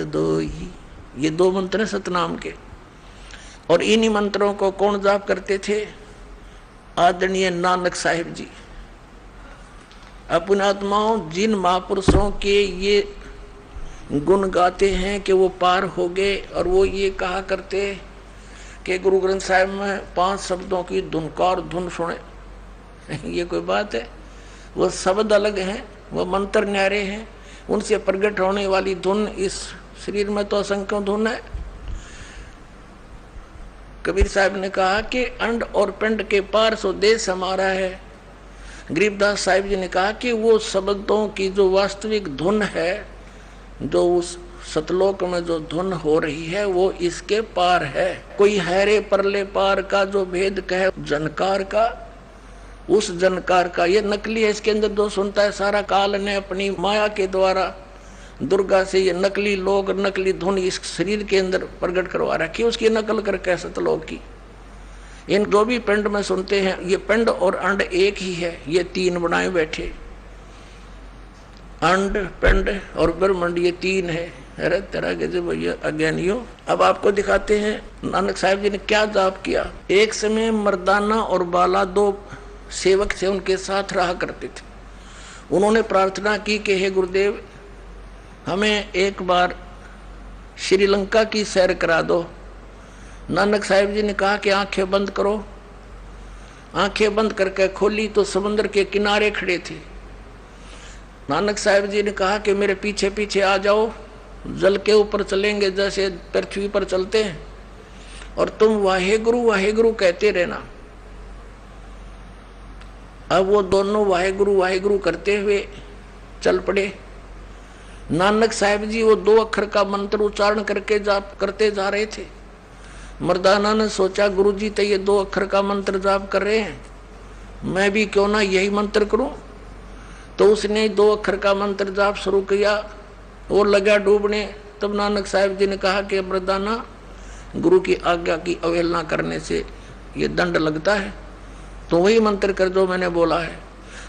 दो ही, ये दो मंत्र हैं सतनाम के। और इन्हीं मंत्रों को कौन जाप करते थे? आदरणीय नानक साहिब जी। अपने आत्माओं जिन महापुरुषों के ये गुण गाते हैं कि वो पार हो गए, और वो ये कहा करते कि गुरु ग्रंथ साहिब में 5 शब्दों की धुनकार धुन सुने। ये कोई बात है? वो शब्द अलग हैं, वो मंत्र न्यारे हैं, उनसे प्रकट होने वाली धुन इस शरीर में तो असंख्यों धुन है। कबीर साहब ने कहा कि अंड और पिंड के पार सो देश हमारा है। गरीबदास साहिब जी ने कहा कि वो शब्दों की जो वास्तविक धुन है, जो उस सतलोक में जो धुन हो रही है, वो इसके पार है। कोई हैरे परले पार का जो भेद कहे जनकार का, उस जनकार का ये नकली है। इसके अंदर जो सुनता है सारा काल ने अपनी माया के द्वारा दुर्गा से ये नकली लोग, नकली धुन इस शरीर के अंदर प्रकट करवा रखी, उसकी नकल करके सतलोक की। इन जो भी पिंड में सुनते हैं, ये पिंड और अंड एक ही है, ये 3 बनाए बैठे। अंड, पिंड और ब्रह्मांड, ये 3 है। अरे तरह के जो भैया अज्ञानियों, अब आपको दिखाते हैं नानक साहिब जी ने क्या जाप किया। एक समय मर्दाना और बाला 2 सेवक थे, उनके साथ रहा करते थे। उन्होंने प्रार्थना की कि हे गुरुदेव, हमें एक बार श्रीलंका की सैर करा दो। नानक साहिब जी ने कहा कि आंखें बंद करो। आंखें बंद करके खोली तो समुद्र के किनारे खड़े थे। नानक साहिब जी ने कहा कि मेरे पीछे पीछे आ जाओ, जल के ऊपर चलेंगे जैसे पृथ्वी पर चलते हैं, और तुम वाहेगुरु वाहेगुरु कहते रहना। अब वो दोनों वाहेगुरु वाहेगुरु करते हुए चल पड़े। नानक साहिब जी वो 2 अक्षर का मंत्र उच्चारण करके जाप करते जा रहे थे। मर्दाना ने सोचा गुरुजी तो ये 2 अक्षर का मंत्र जाप कर रहे हैं, मैं भी क्यों ना यही मंत्र करूं। तो उसने 2 अक्षर का मंत्र जाप शुरू किया और लगा डूबने। तब नानक साहिब जी ने कहा कि मर्दाना, गुरु की आज्ञा की अवहेलना करने से ये दंड लगता है, तो वही मंत्र कर जो मैंने बोला है।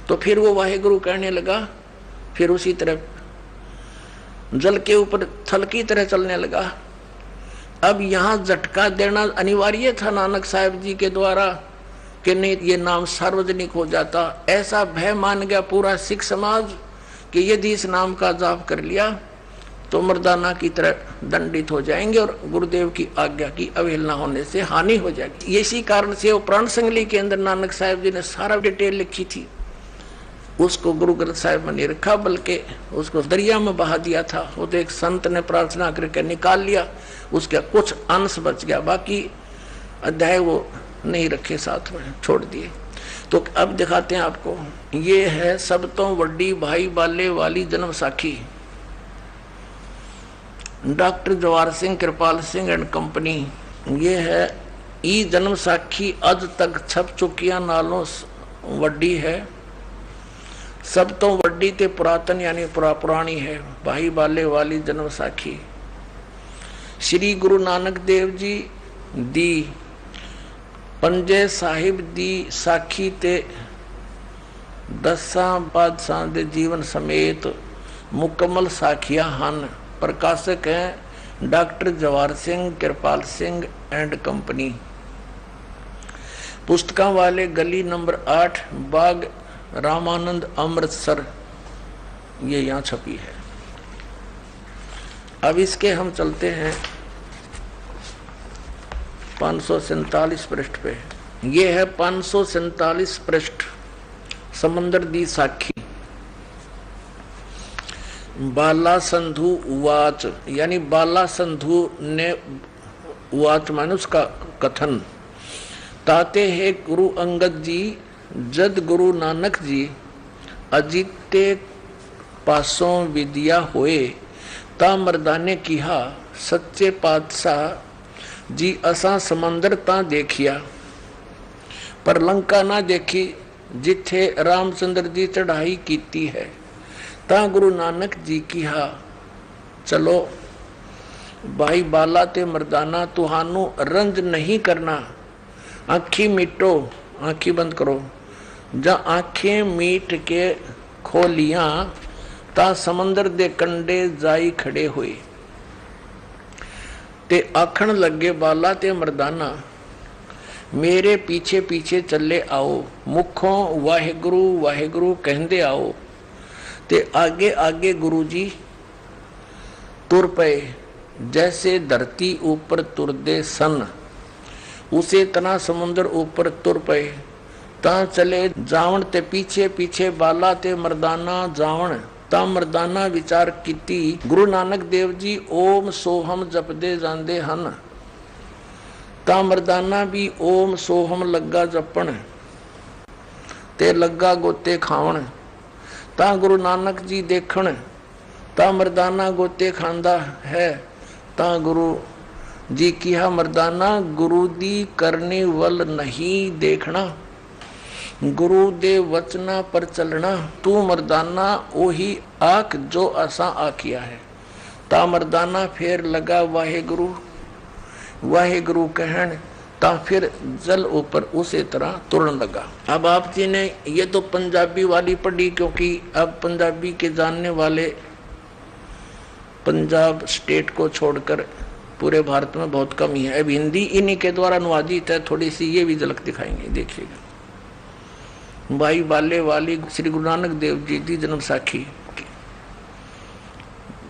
तो फिर वो वाहेगुरु कहने लगा, फिर उसी तरह जल के ऊपर थल की तरह चलने लगा। अब यहाँ झटका देना अनिवार्य था नानक साहिब जी के द्वारा कि नहीं ये नाम सार्वजनिक हो जाता। ऐसा भय मान गया पूरा सिख समाज कि यदि इस नाम का जाप कर लिया तो मर्दाना की तरह दंडित हो जाएंगे और गुरुदेव की आज्ञा की अवहेलना होने से हानि हो जाएगी। इसी कारण से वो प्राण संगली के अंदर नानक साहिब जी ने सारा डिटेल लिखी थी, उसको गुरु ग्रंथ साहिब में नहीं रखा, बल्कि उसको दरिया में बहा दिया था। वो तो एक संत ने प्रार्थना करके निकाल लिया, उसका कुछ अंश बच गया, बाकी अध्याय वो नहीं रखे, साथ में छोड़ दिए। तो अब दिखाते हैं आपको, ये है सब तो वड्डी भाई बाले वाली जन्म साखी। Doctor Jawahar Singh Kirpal Singh and company, ये है ई जन्म साखी अज तक छप चुकिया नालों वड्डी है। सब तो वड्डी ते पुरातन यानी पुरानी है, भाई बाले वाली जन्म साखी। श्री गुरु नानक देव जी दी पंजे साहिब दी साखी ते 10 बादशाह दे जीवन समेत मुकम्मल साखिया हन। प्रकाशक हैं doctor Jawahar Singh Kirpal Singh and company. पुस्तकों वाले गली नंबर 8 बाग रामानंद अमृतसर, ये यहाँ छपी है। अब इसके हम चलते हैं 547 पृष्ठ पे। ये है 547 पृष्ठ, समंदर दी साखी। बाला संधु उवाच, यानी बाला संधु ने उवाच माने उसका कथन। ताते है गुरु अंगद जी जद गुरु नानक जी अजीते पासों विद्या होए, ता मर्दाने किहा सच्चे पातशाह जी असा समंदर ता देखिया, पर लंका ना देखी जिथे रामचंद्र जी चढ़ाई कीती है। ता गुरु नानक जी किहा चलो भाई बाला ते मर्दाना, तुहानू रंज नहीं करना, आखी मीटो, आखी बंद करो। जा आंखें मीट के खोलियां ता समंदर दे कंडे जाई खड़े हुए। ते आखण लगे बाला ते मर्दाना, मेरे पीछे पीछे चले आओ, मुखों वाहेगुरु वाहेगुरु कहंदे आओ। ते आगे आगे गुरु जी तुर पे, जैसे धरती ऊपर तुरदे सन, उसे तना समुद्र ऊपर तुर पे। ता चले जावण ते पीछे पीछे बाला ते मर्दाना जावण। ता मर्दाना विचार कीती, गुरु नानक देव जी ओम सोहम जपदे जांदे हन। ता मर्दाना भी ओम सोहम लगा जपण ते लगा गोते खावण। ता गुरु नानक जी देखण, ता मर्दाना गोते खांदा है। ता गुरु जी किया मर्दाना, गुरु दी करने वल नहीं देखना, गुरु दे वचना पर चलना। तू मर्दाना ओही आख जो असा आखिया है। ता मर्दाना फिर लगा वाहेगुरु वाहेगुरु कहन। ता फिर जल ऊपर उसी तरह तुरन लगा। अब आप जी ने ये तो पंजाबी वाली पढ़ी, क्योंकि अब पंजाबी के जानने वाले पंजाब स्टेट को छोड़कर पूरे भारत में बहुत कम ही है। अब हिंदी इन्हीं के द्वारा अनुवादित है, थोड़ी सी ये भी झलक दिखाएंगे, देखिएगा। भाई बाले वाली श्री गुरु नानक देव जी की जन्म साखी,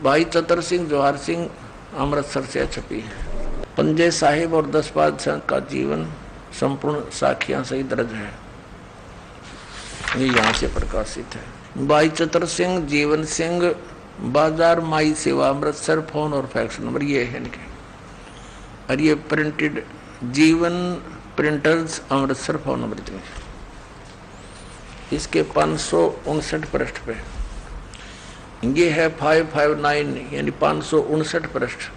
भाई चतर सिंह जवाहर सिंह अमृतसर से छपी है। पंजे साहिब और 10 बादशाह का जीवन संपूर्ण साखियां सही दर्ज है, ये यहाँ से प्रकाशित है। भाई चतर सिंह जीवन सिंह बाजार माई सेवा अमृतसर, फोन और फैक्स नंबर ये है इनके। और ये प्रिंटेड जीवन प्रिंटर्स अमृतसर, फोन नंबर 3। इसके 559 पृष्ठ पे ये है 559 यानी 559 पृष्ठ।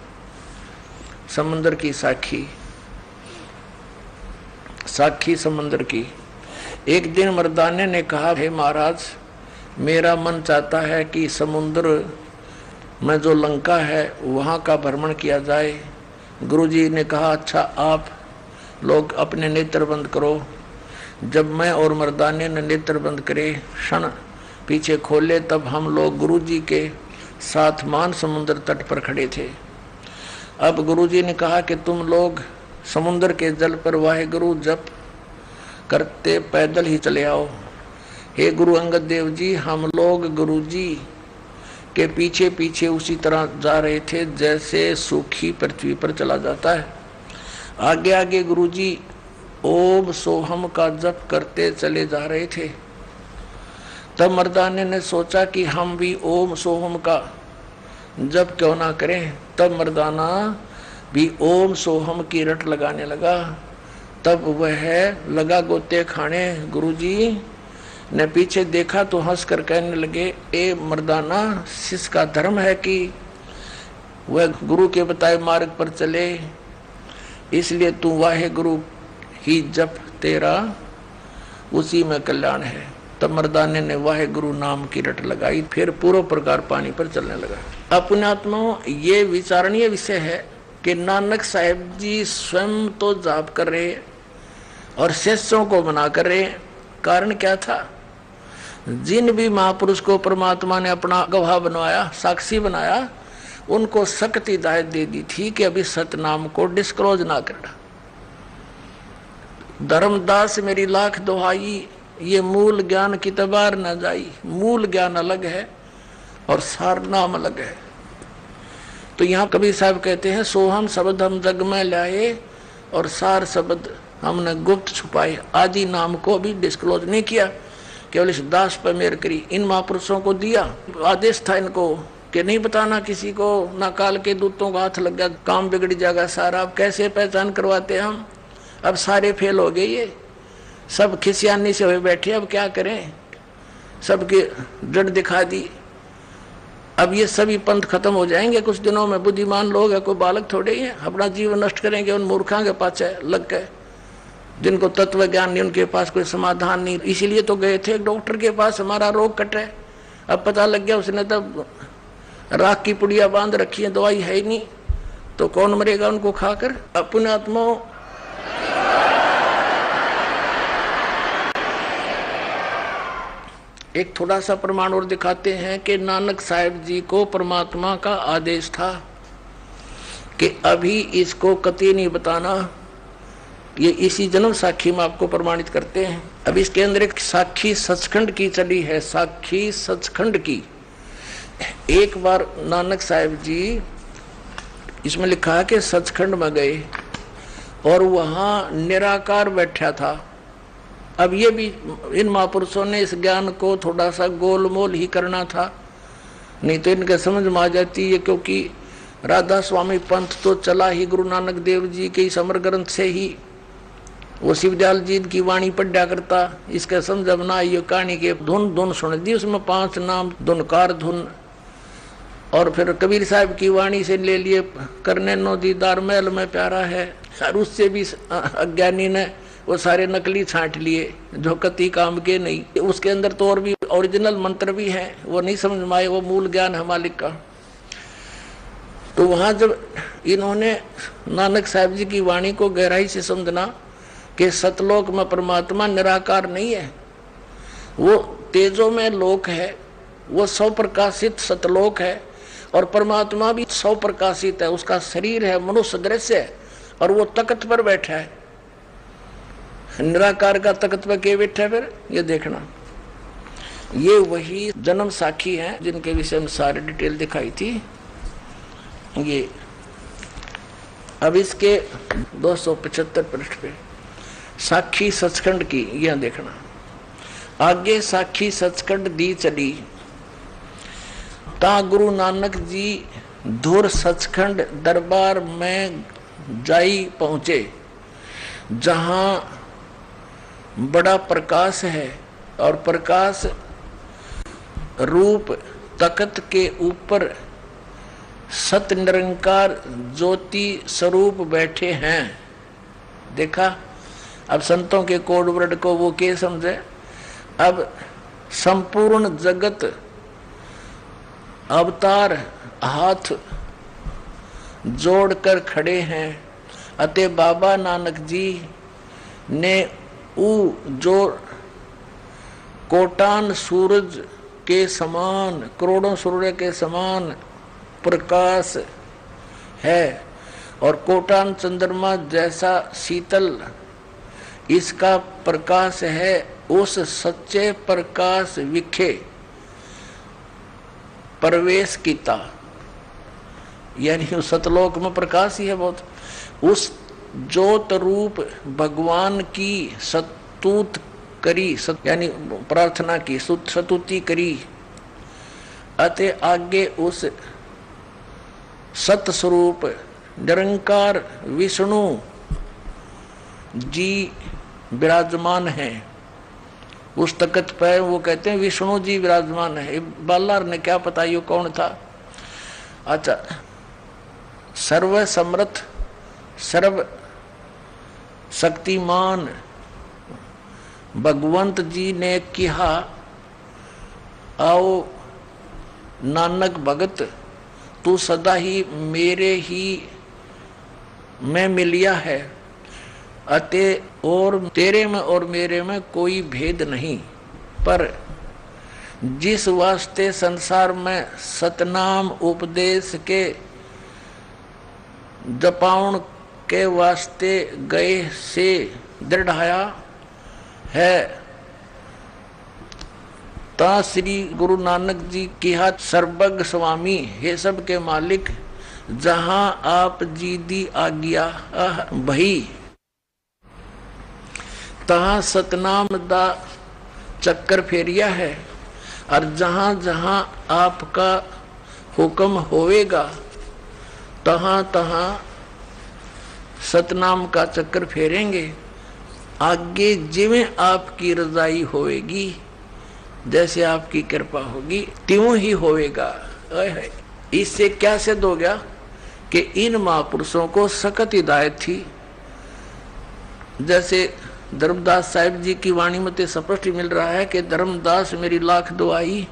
समंदर की साखी, साखी समंदर की। एक दिन मर्दाने ने कहा, हे महाराज मेरा मन चाहता है कि समुद्र में जो लंका है वहाँ का भ्रमण किया जाए। गुरुजी ने कहा, अच्छा आप लोग अपने नेत्र बंद करो। जब मैं और मर्दाने ने नेत्र बंद करे, क्षण पीछे खोले, तब हम लोग गुरुजी के साथ मान समुद्र तट पर खड़े थे। अब गुरुजी ने कहा कि तुम लोग समुद्र के जल पर वाहेगुरु जप करते पैदल ही चले आओ। हे गुरु अंगद देव जी, हम लोग गुरुजी के पीछे पीछे उसी तरह जा रहे थे जैसे सूखी पृथ्वी पर चला जाता है। आगे आगे गुरुजी ओम सोहम का जप करते चले जा रहे थे। तब मर्दाने ने सोचा कि हम भी ओम सोहम का जप क्यों ना करें। तब मर्दाना भी ओम सोहम की रट लगाने लगा। तब वह लगा गोते खाने। गुरुजी ने पीछे देखा तो हंस कर कहने लगे, ए मर्दाना, शिष्य का धर्म है कि वह गुरु के बताए मार्ग पर चले, इसलिए तू वाहे गुरु ही जप, तेरा उसी में कल्याण है। तब मर्दाने ने वाहे गुरु नाम की रट लगाई, फिर पूर्व प्रकार पानी पर चलने लगा। अपने आत्माओं, ये विचारणीय विषय है कि नानक साहिब जी स्वयं तो जाप कर रहे और शिष्यों को मना कर रहे। कारण क्या था? जिन भी महापुरुष को परमात्मा ने अपना गवाह बनवाया, साक्षी बनाया, उनको सख्त हिदायत दे दी थी कि अभी सतनाम को डिस्क्लोज ना करना। धर्मदास मेरी लाख दुहाई, ये मूल ज्ञान की तबार न जाई। मूल ज्ञान अलग है और सार नाम अलग है। तो यहाँ कबीर साहब कहते हैं, सोहम शब्द हम जग में लाए और सार शब्द हमने गुप्त छुपाए। आदि नाम को भी डिस्क्लोज नहीं किया, केवल इस दास पर मेहर करी। इन महापुरुषों को दिया, आदेश था इनको कि नहीं बताना किसी को, ना काल के दूतों का हाथ लग गया, काम बिगड़ जाएगा सारा। अब कैसे पहचान करवाते हम? अब सारे फेल हो गए, ये सब खिसियानी से हुए बैठे। अब क्या करें? सबकी जड़ दिखा दी। अब ये सभी पंथ खत्म हो जाएंगे कुछ दिनों में। बुद्धिमान लोग है, कोई बालक थोड़े ही है। अपना जीवन नष्ट करेंगे उन मूर्खों के पास लग गए, जिनको तत्व ज्ञान नहीं, उनके पास कोई समाधान नहीं। इसीलिए तो गए थे डॉक्टर के पास, हमारा रोग कटे। अब पता लग गया उसने तब राख की पुड़िया बांध रखी है, दवाई है ही नहीं, तो कौन मरेगा उनको खाकर? अपने आत्माओं, एक थोड़ा सा प्रमाण और दिखाते हैं कि नानक साहिब जी को परमात्मा का आदेश था कि अभी इसको कतई नहीं बताना, ये इसी जन्म साखी में आपको प्रमाणित करते हैं। अब इसके अंदर एक साखी सचखंड की चली है, साखी सचखंड की। एक बार नानक साहब जी, इसमें लिखा है कि सचखंड में गए और वहां निराकार बैठा था। अब ये भी इन महापुरुषों ने इस ज्ञान को थोड़ा सा गोलमोल ही करना था, नहीं तो इनके समझ में आ जाती है, क्योंकि राधा स्वामी पंथ तो चला ही गुरु नानक देव जी के समर ग्रंथ से ही। वो शिवदयाल जी की वाणी पढ़ा करता, इसके समझ में ना आई कहानी के धुन धुन सुन दी, उसमें 5 नाम धुनकार धुन। और फिर कबीर साहब की वाणी से ले लिए, करने नो दीदार महल में प्यारा है, और उससे भी अज्ञानी ने वो सारे नकली छांट लिए जो कति काम के नहीं। उसके अंदर तो और भी ओरिजिनल मंत्र भी हैं, वो नहीं समझ में आए, वो मूल ज्ञान है मालिक का। तो वहां जब इन्होंने नानक साहब जी की वाणी को गहराई से समझना कि सतलोक में परमात्मा निराकार नहीं है, वो तेजो में लोक है, वो स्वप्रकाशित सतलोक है, और परमात्मा भी स्वप्रकाशित है, उसका शरीर है, मनुष्य दृश्य है, और वो तख्त पर बैठा है। निराकार का तख्त पर के बैठा है? फिर ये देखना, ये वही जन्म साखी हैं जिनके विषय में सारी डिटेल दिखाई थी। ये अब इसके 275 पृष्ठ पे साखी सचखंड की यह देखना। आगे साखी सचखंड दी चली, ता गुरु नानक जी धुर सचखंड दरबार में जाई पहुंचे, जहां बड़ा प्रकाश है और प्रकाश रूप तख्त के ऊपर सत निरंकार ज्योति स्वरूप बैठे हैं। देखा, अब संतों के कोड वर्ड को वो क्या समझे। अब संपूर्ण जगत अवतार हाथ जोड़कर खड़े हैं, अतः बाबा नानक जी ने जो कोटान सूरज के समान, करोड़ों सूर्य के समान प्रकाश है और कोटान चंद्रमा जैसा शीतल इसका प्रकाश है, उस सच्चे प्रकाश विखे प्रवेश कीता। यानी उस सतलोक में प्रकाश ही है बहुत। उस ज्योत रूप भगवान की सतूत करी, यानी प्रार्थना की, सतुति करी। अतः आगे उस सत स्वरूप निरंकार विष्णु जी विराजमान हैं उस तख्त पर। वो कहते हैं विष्णु जी विराजमान है। बालार ने क्या पता ये कौन था। अच्छा, सर्व समर्थ सर्व शक्तिमान भगवंत जी ने कहा, आओ नानक भगत, तू सदा ही मेरे ही में मिलिया है, अतः और तेरे में और मेरे में कोई भेद नहीं। पर जिस वास्ते संसार में सतनाम उपदेश के जपाउन के वास्ते गए से दृढ़ाया है, ता श्री गुरु नानक जी की हाथ सर्वज्ञ स्वामी, हे सब के मालिक, जहां आप जी दी आज्ञा भई, तहां सतनाम दा चक्कर फेरिया है, और जहां जहां आपका हुक्म होवेगा तहां तहां सतनाम का चक्कर फेरेंगे। आगे जिवें आपकी रजाई होएगी, जैसे आपकी कृपा होगी त्यों ही होएगा। इससे क्या सिद्ध हो गया कि इन महापुरुषों को सख्त हिदायत थी। जैसे धर्मदास साहिब जी की वाणी में स्पष्ट मिल रहा है कि धर्मदास मेरी लाख दुआई,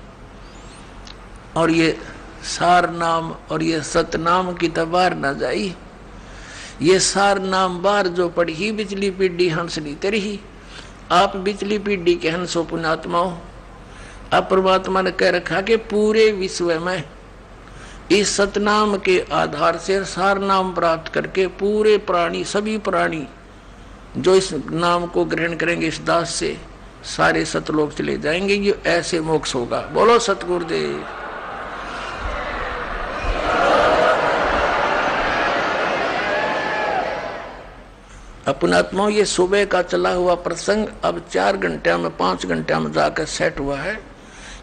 और ये सार नाम और ये सतनाम की तबार न जाई। ये सार नाम बार जो पढ़ी बिचली पीढ़ी हंसली तेरी। आप बिचली पीढ़ी के हंसो पुण्यात्माओं। अब परमात्मा ने कह रखा कि पूरे विश्व में इस सतनाम के आधार से सार नाम प्राप्त करके पूरे प्राणी, सभी प्राणी जो इस नाम को ग्रहण करेंगे इस दास से, सारे सतलोक चले जाएंगे। ये ऐसे मोक्ष होगा। बोलो सतगुरुदेव। अपनात्माओं, ये सुबह का चला हुआ प्रसंग अब 4 घंटे में 5 घंटे में जाकर सेट हुआ है,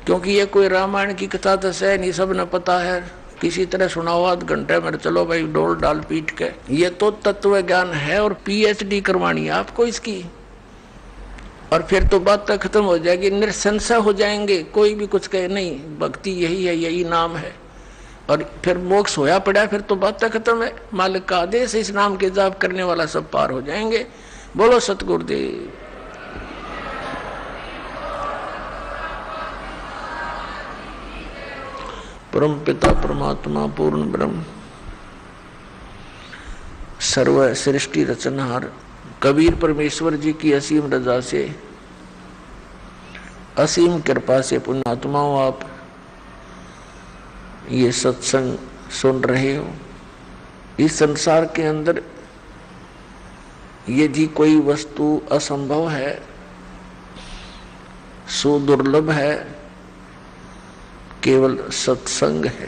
क्योंकि ये कोई रामायण की कथा तो है नहीं, सब न पता है। किसी तरह सुनाओ आध घंटे में, चलो भाई डोल डाल पीट के। ये तो तत्व ज्ञान है और PhD करवानी है आपको इसकी, और फिर तो बात तक खत्म हो जाएगी, निरसंशय हो जाएंगे। कोई भी कुछ कहे नहीं, भक्ति यही है, यही नाम है, और फिर मोक्ष होया पड़ा, फिर तो बात तक खत्म है। मालिक का आदेश, इस नाम के जाप करने वाला सब पार हो जाएंगे। बोलो सतगुरुदेव। परम पिता परमात्मा पूर्ण ब्रह्म सर्व सृष्टि रचनहार कबीर परमेश्वर जी की असीम रजा से, असीम कृपा से पुण्यात्माओं आप ये सत्संग सुन रहे हो। इस संसार के अंदर यदि कोई वस्तु असंभव है, सुदुर्लभ है, केवल सत्संग है।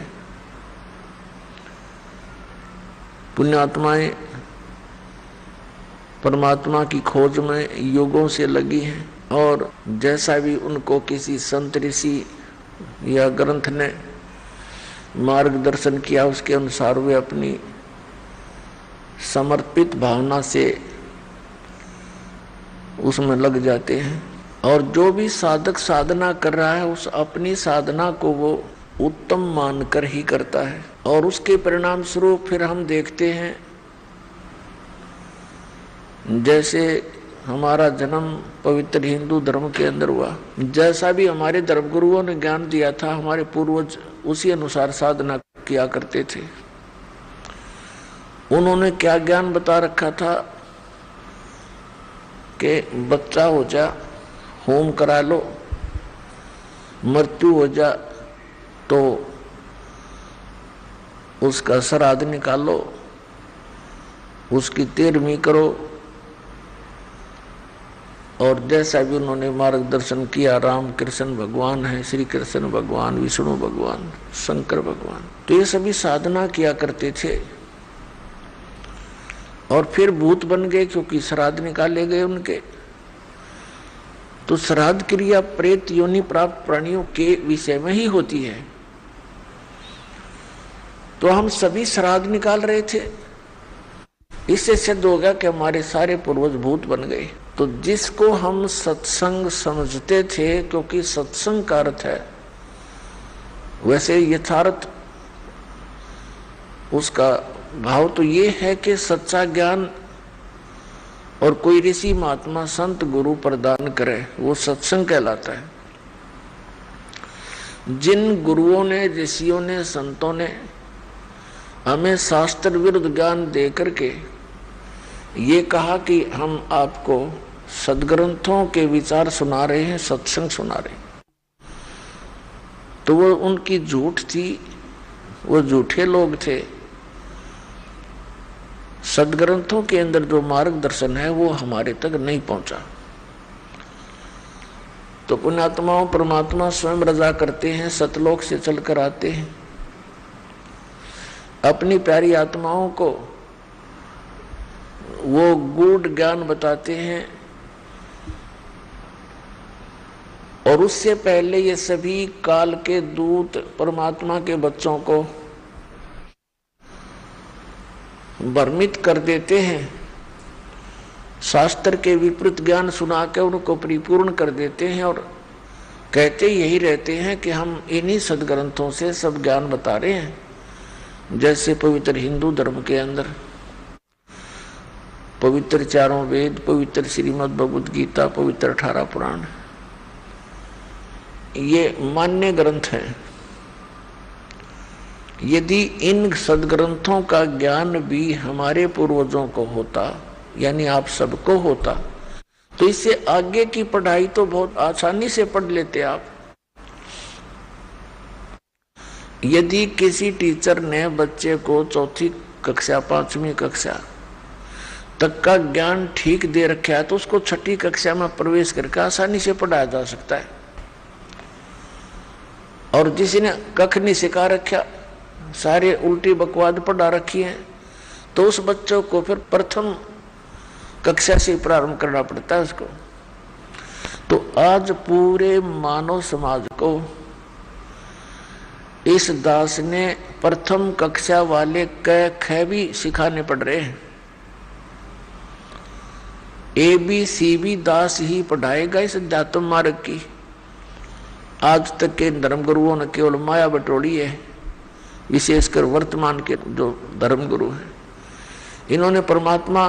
पुण्यात्माएं परमात्मा की खोज में युगों से लगी हैं, और जैसा भी उनको किसी संत ऋषि या ग्रंथ ने मार्गदर्शन किया, उसके अनुसार वे अपनी समर्पित भावना से उसमें लग जाते हैं। और जो भी साधक साधना कर रहा है, उस अपनी साधना को वो उत्तम मानकर ही करता है, और उसके परिणाम स्वरूप फिर हम देखते हैं, जैसे हमारा जन्म पवित्र हिंदू धर्म के अंदर हुआ, जैसा भी हमारे धर्मगुरुओं ने ज्ञान दिया था, हमारे पूर्वज उसी अनुसार साधना किया करते थे। उन्होंने क्या ज्ञान बता रखा था कि बच्चा हो जा, होम करा लो, मृत्यु हो जा तो उसका श्राद्ध निकालो, उसकी 13वीं करो, और जैसा भी उन्होंने मार्गदर्शन किया, राम कृष्ण भगवान है, श्री कृष्ण भगवान, विष्णु भगवान, शंकर भगवान, तो ये सभी साधना किया करते थे। और फिर भूत बन गए क्योंकि श्राद्ध निकाले गए उनके। तो श्राद्ध क्रिया प्रेत योनि प्राप्त प्राणियों के विषय में ही होती है। तो हम सभी श्राद्ध निकाल रहे थे, इससे सिद्ध हो गया कि हमारे सारे पूर्वज भूत बन गए। तो जिसको हम सत्संग समझते थे, क्योंकि सत्संग का अर्थ है, वैसे यथार्थ उसका भाव तो ये है कि सच्चा ज्ञान और कोई ऋषि महात्मा संत गुरु प्रदान करे, वो सत्संग कहलाता है। जिन गुरुओं ने, ऋषियों ने, संतों ने हमें शास्त्र विरुद्ध ज्ञान दे करके ये कहा कि हम आपको सदग्रंथों के विचार सुना रहे हैं, सत्संग सुना रहे हैं, तो वो उनकी झूठ थी, वो झूठे लोग थे। सदग्रंथों के अंदर जो मार्गदर्शन है वो हमारे तक नहीं पहुंचा। तो पुण्यात्माओं, परमात्मा स्वयं रजा करते हैं, सतलोक से चलकर आते हैं, अपनी प्यारी आत्माओं को वो गूढ़ ज्ञान बताते हैं, और उससे पहले ये सभी काल के दूत परमात्मा के बच्चों को भ्रमित कर देते हैं, शास्त्र के विपरीत ज्ञान सुना के उनको परिपूर्ण कर देते हैं, और कहते यही रहते हैं कि हम इन्हीं सदग्रंथों से सब ज्ञान बता रहे हैं। जैसे पवित्र हिंदू धर्म के अंदर पवित्र 4 वेद, पवित्र श्रीमद् भगवद गीता, पवित्र 18 पुराण, ये मान्य ग्रंथ हैं। यदि इन सदग्रंथों का ज्ञान भी हमारे पूर्वजों को होता, यानी आप सबको होता, तो इससे आगे की पढ़ाई तो बहुत आसानी से पढ़ लेते आप। यदि किसी टीचर ने बच्चे को चौथी कक्षा 5वीं कक्षा तक का ज्ञान ठीक दे रखा है तो उसको छठी कक्षा में प्रवेश करके आसानी से पढ़ाया जा सकता है। और जिसने कख नहीं सिखा रखा, सारे उल्टी बकवाद पढ़ा रखी है, तो उस बच्चों को फिर प्रथम कक्षा से प्रारंभ करना पड़ता है उसको। तो आज पूरे मानव समाज को इस दास ने प्रथम कक्षा वाले क ख भी सिखाने पड़ रहे हैं। ABCD दास ही पढ़ाएगा इस अध्यात्म मार्ग की। आज तक के धर्म गुरुओं ने केवल माया बटोरी है, विशेषकर वर्तमान के जो धर्म गुरु हैं, इन्होंने परमात्मा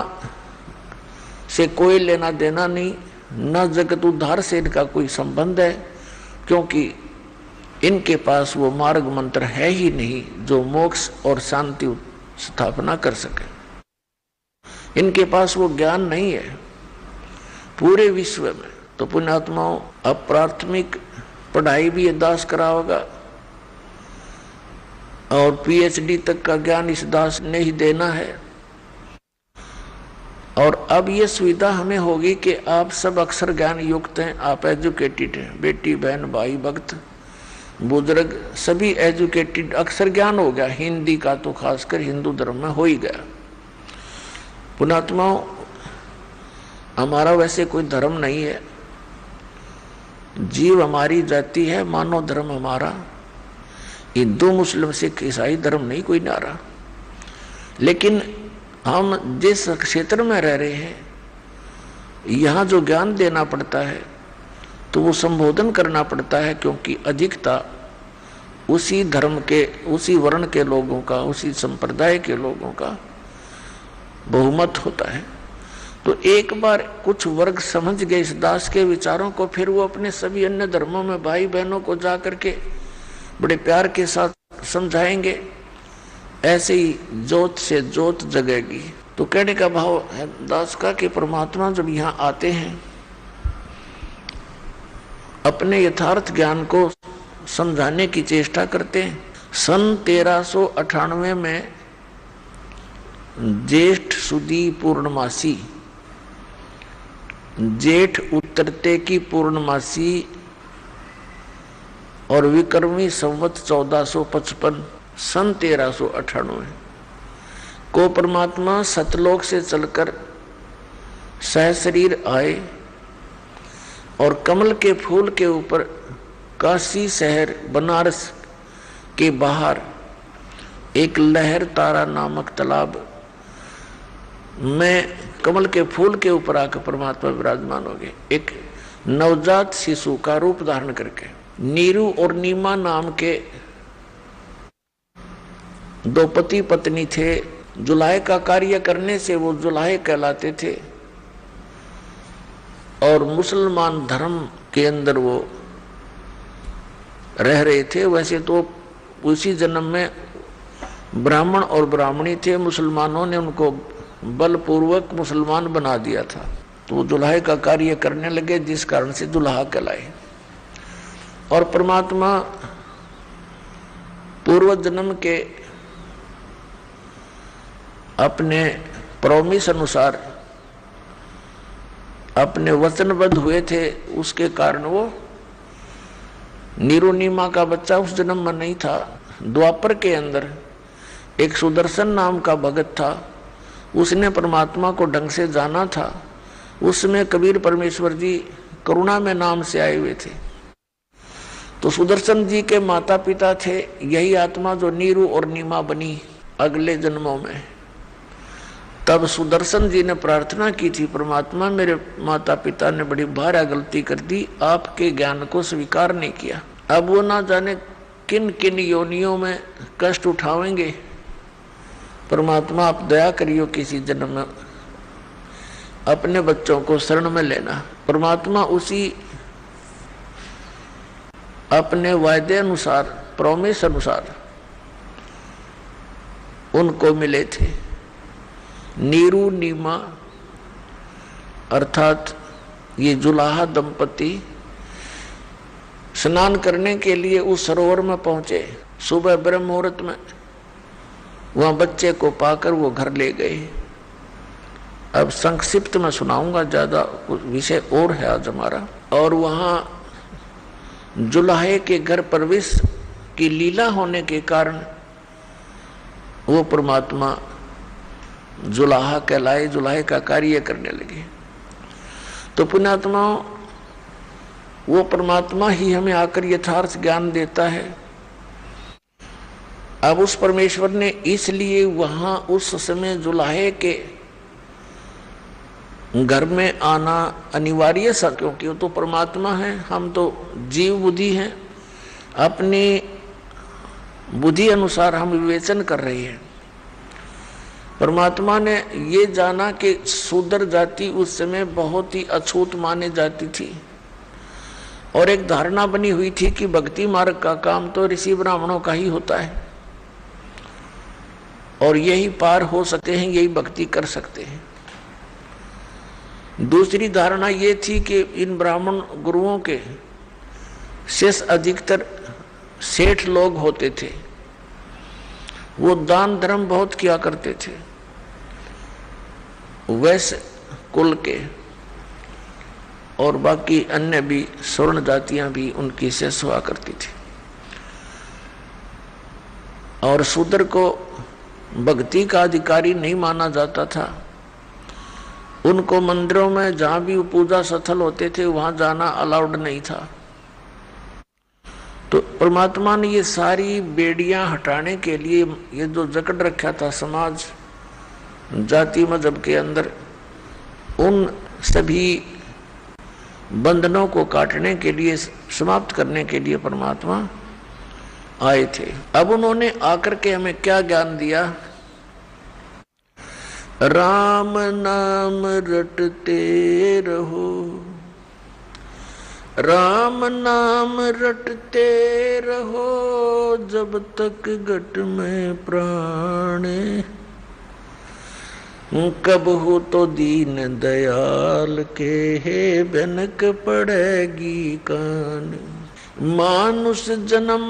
से कोई लेना देना नहीं, न जगत उद्धार से इनका कोई संबंध है, क्योंकि इनके पास वो मार्ग मंत्र है ही नहीं जो मोक्ष और शांति स्थापना कर सके। इनके पास वो ज्ञान नहीं है पूरे विश्व में। तो पुण्यात्माओं, अब प्राथमिक पढ़ाई भी ये दास करा होगा और PhD तक का ज्ञान इस दास ने ही देना है। और अब ये सुविधा हमें होगी कि आप सब अक्षर ज्ञान युक्त हैं, आप एजुकेटेड हैं, बेटी बहन भाई भक्त बुजुर्ग सभी एजुकेटेड, अक्षर ज्ञान हो गया। हिंदी का तो खासकर हिंदू धर्म में हो ही गया। पुण्यात्माओं, हमारा वैसे कोई धर्म नहीं है, जीव हमारी जाति है, मानव धर्म हमारा, हिंदू मुस्लिम सिख ईसाई धर्म नहीं कोई नारा। लेकिन हम जिस क्षेत्र में रह रहे हैं, यहाँ जो ज्ञान देना पड़ता है तो वो संबोधन करना पड़ता है, क्योंकि अधिकता उसी धर्म के, उसी वर्ण के लोगों का, उसी संप्रदाय के लोगों का बहुमत होता है। तो एक बार कुछ वर्ग समझ गए इस दास के विचारों को, फिर वो अपने सभी अन्य धर्मों में भाई बहनों को जा करके बड़े प्यार के साथ समझाएंगे। ऐसे ही जोत से जोत जगेगी। तो कहने का भाव है दास का कि परमात्मा जब यहाँ आते हैं, अपने यथार्थ ज्ञान को समझाने की चेष्टा करते हैं। सन 1398 में ज्येष्ठ सुदी पूर्णमासी, जेठ उतरते की पूर्णमासी और विक्रमी संवत 1455 सन 1398 को परमात्मा सतलोक से चलकर सहशरीर आए और कमल के फूल के ऊपर काशी शहर बनारस के बाहर एक लहर तारा नामक तालाब में कमल के फूल के ऊपर आकर परमात्मा विराजमान हो गए, एक नवजात शिशु का रूप धारण करके। नीरू और नीमा नाम के दो पति पत्नी थे। जुलाहे का कार्य करने से वो जुलाहे कहलाते थे और मुसलमान धर्म के अंदर वो रह रहे थे। वैसे तो उसी जन्म में ब्राह्मण और ब्राह्मणी थे, मुसलमानों ने उनको बलपूर्वक मुसलमान बना दिया था, तो वो जुलाहे का कार्य करने लगे, जिस कारण से जुलाहा कहलाए। और परमात्मा पूर्व जन्म के अपने प्रॉमिस अनुसार अपने वचनबद्ध हुए थे, उसके कारण वो नीरुनीमा का बच्चा उस जन्म में नहीं था। द्वापर के अंदर एक सुदर्शन नाम का भगत था, उसने परमात्मा को ढंग से जाना था। उसमें कबीर परमेश्वर जी करुणा में नाम से आए हुए थे। तो सुदर्शन जी के माता पिता थे, यही आत्मा जो नीरू और नीमा बनी अगले जन्मों में। तब सुदर्शन जी ने प्रार्थना की थी, परमात्मा मेरे माता पिता ने बड़ी भारी गलती कर दी, आपके ज्ञान को स्वीकार नहीं किया। अब वो ना जाने किन किन योनियों में कष्ट उठाएंगे। परमात्मा आप दया करियो, किसी जन्म में अपने बच्चों को शरण में लेना। परमात्मा उसी अपने वायदे अनुसार, प्रॉमिस अनुसार उनको मिले थे। नीरू नीमा अर्थात ये जुलाहा दंपति स्नान करने के लिए उस सरोवर में पहुंचे। सुबह ब्रह्म मुहूर्त में वहां बच्चे को पाकर वो घर ले गए। अब संक्षिप्त में सुनाऊंगा, ज्यादा विषय और है आज हमारा। और वहां जुलाहे के घर प्रवेश की लीला होने के कारण वो परमात्मा जुलाहा कहलाए, जुलाहे का कार्य करने लगे। तो पुण्यात्मा, वो परमात्मा ही हमें आकर यथार्थ ज्ञान देता है। अब उस परमेश्वर ने इसलिए वहां उस समय जुलाहे के घर में आना अनिवार्य सा, क्योंकि वो तो परमात्मा है, हम तो जीव बुद्धि हैं, अपनी बुद्धि अनुसार हम विवेचन कर रहे हैं। परमात्मा ने ये जाना कि शूद्र जाति उस समय बहुत ही अछूत माने जाती थी और एक धारणा बनी हुई थी कि भक्ति मार्ग का काम तो ऋषि ब्राह्मणों का ही होता है और यही पार हो सकते हैं, यही भक्ति कर सकते हैं। दूसरी धारणा ये थी कि इन ब्राह्मण गुरुओं के शेष अधिकतर सेठ लोग होते थे, वो दान धर्म बहुत किया करते थे, वैश्य कुल के, और बाकी अन्य भी स्वर्ण जातियां भी उनकी शेष हुआ करती थी। और शूद्र को भक्ति का अधिकारी नहीं माना जाता था, उनको मंदिरों में जहां भी पूजा स्थल होते थे वहां जाना अलाउड नहीं था। तो परमात्मा ने ये सारी बेड़ियां हटाने के लिए, ये जो जकड़ रखा था समाज जाति मजहब के अंदर, उन सभी बंधनों को काटने के लिए, समाप्त करने के लिए परमात्मा आए थे। अब उन्होंने आकर के हमें क्या ज्ञान दिया? राम नाम रटते रहो, राम नाम रटते रहो, जब तक घट में प्राण, कब हो तो दीन दयाल के हे बनक पड़ेगी कान। मानुष जन्म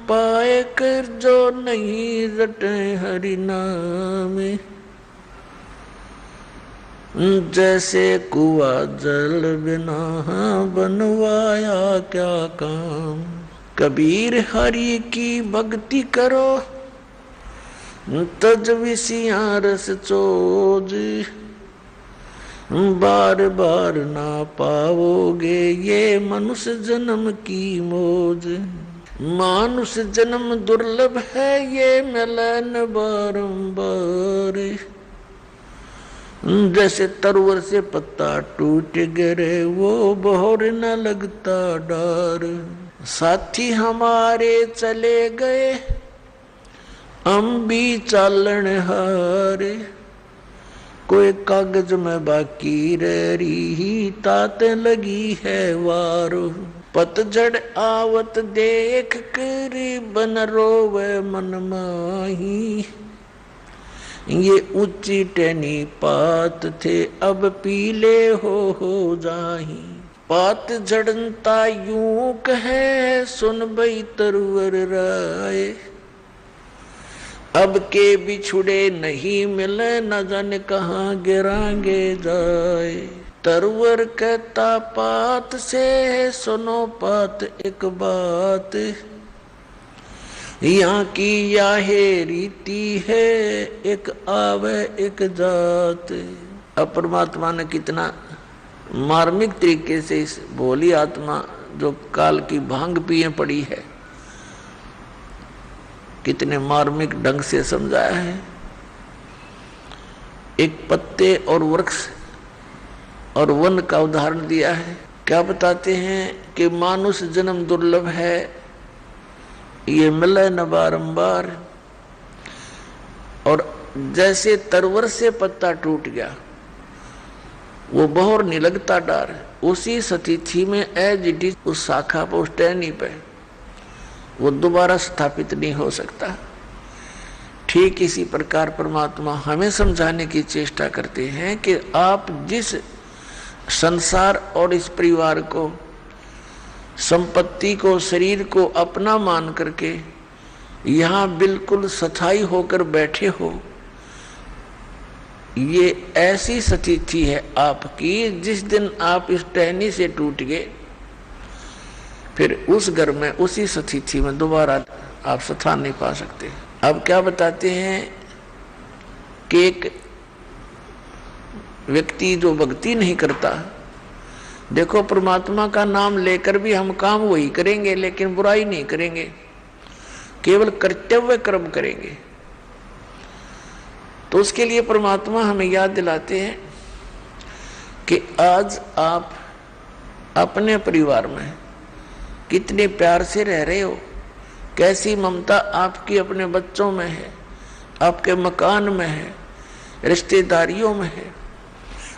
पाए कर जो नहीं रटे हरि नाम, जैसे कुआ जल बिना बनवाया क्या काम। कबीर हरि की भक्ति करो, तज विषियां रस चोज, बार बार ना पाओगे ये मनुष्य जन्म की मौज। मानुष जन्म दुर्लभ है ये मिलन बारंबार, जैसे तरवर से पत्ता टूट गिरे वो बहोर न लगता डार। साथी हमारे चले गए हम भी चालन हारे, कोई कागज में बाकी रही ताते लगी है वारो। पतझड़ आवत देख कर बन रोवे मन माही, ये ऊंची टहनी पात थे अब पीले हो जाही। पात झड़नता यूं कहे सुन बई तरवर राय, अब के बिछुड़े नहीं मिले न जाने कहाँ गिरांगे जाए। तरवर कहता पात से सुनो पात एक बात, यहाँ की याहे रीति है एक आवे एक जात। अब परमात्मा ने कितना मार्मिक तरीके से इस भोली आत्मा जो काल की भांग पिए पड़ी है, कितने मार्मिक ढंग से समझाया है। एक पत्ते और वृक्ष और वन का उदाहरण दिया है। क्या बताते हैं कि मानुष जन्म दुर्लभ है, ये मिले न बारंबार। और जैसे तरवर से पत्ता टूट गया वो बहोर नहीं लगता डार, उसी स्थिति में एज इट इज उस शाखा पर, उस टहनी पे वो दोबारा स्थापित नहीं हो सकता। ठीक इसी प्रकार परमात्मा हमें समझाने की चेष्टा करते हैं कि आप जिस संसार और इस परिवार को, संपत्ति को, शरीर को अपना मान करके यहाँ बिल्कुल स्थायी होकर बैठे हो। ये ऐसी स्थिति है आपकी, जिस दिन आप इस टहनी से टूट गए फिर उस घर में उसी स्थिति में दोबारा आप स्थान नहीं पा सकते। अब क्या बताते हैं कि एक व्यक्ति जो भक्ति नहीं करता, देखो परमात्मा का नाम लेकर भी हम काम वही करेंगे लेकिन बुराई नहीं करेंगे, केवल कर्तव्य कर्म करेंगे। तो उसके लिए परमात्मा हमें याद दिलाते हैं कि आज आप अपने परिवार में कितने प्यार से रह रहे हो, कैसी ममता आपकी अपने बच्चों में है, आपके मकान में है, रिश्तेदारियों में है।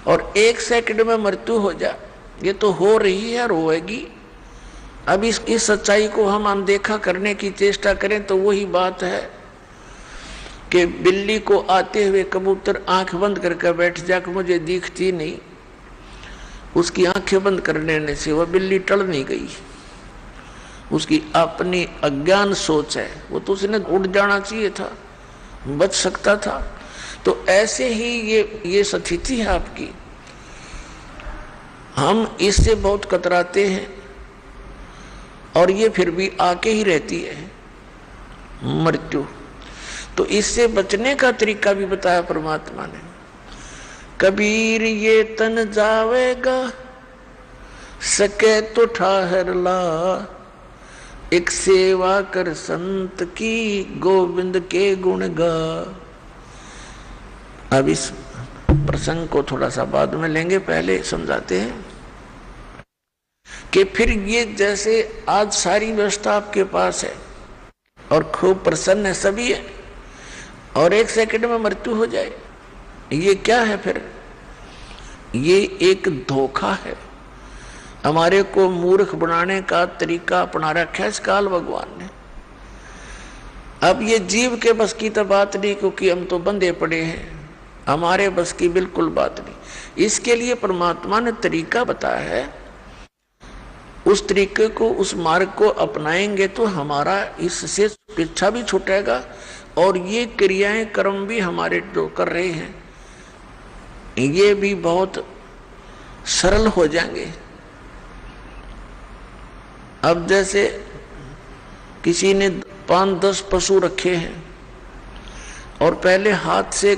और एक सेकंड में मृत्यु हो जाए, ये तो हो रही है और होएगी। अब इस सच्चाई को हम अनदेखा करने की चेष्टा करें तो वही बात है कि बिल्ली को आते हुए कबूतर आंख बंद करके बैठ जाकर मुझे दिखती नहीं, उसकी आंखें बंद करने से वह बिल्ली टल नहीं गई। उसकी अपनी अज्ञान सोच है, वो तो उसने उड़ जाना चाहिए था, बच सकता था। तो ऐसे ही ये स्थिति है आपकी। हम इससे बहुत कतराते हैं और ये फिर भी आके ही रहती है मृत्यु। तो इससे बचने का तरीका भी बताया परमात्मा ने। कबीर ये तन जावेगा, सके तो ठाहर ला, एक सेवा कर संत की, गोविंद के गुण गा। अब इस प्रसंग को थोड़ा सा बाद में लेंगे, पहले समझाते हैं कि फिर ये जैसे आज सारी व्यवस्था आपके पास है और खूब प्रसन्न है, सभी है, और एक सेकंड में मृत्यु हो जाए, ये क्या है? फिर ये एक धोखा है। हमारे को मूर्ख बनाने का तरीका अपना रखा है इस काल भगवान ने। अब ये जीव के बस की तो बात नहीं, क्योंकि हम तो बंधे पड़े हैं, हमारे बस की बिल्कुल बात नहीं। इसके लिए परमात्मा ने तरीका बताया है, उस तरीके को, उस मार्ग को अपनाएंगे तो हमारा इससे पीछा भी छूटेगा और ये क्रियाएं कर्म भी हमारे जो कर रहे हैं ये भी बहुत सरल हो जाएंगे। अब जैसे किसी ने 5-10 पशु रखे हैं और पहले हाथ से,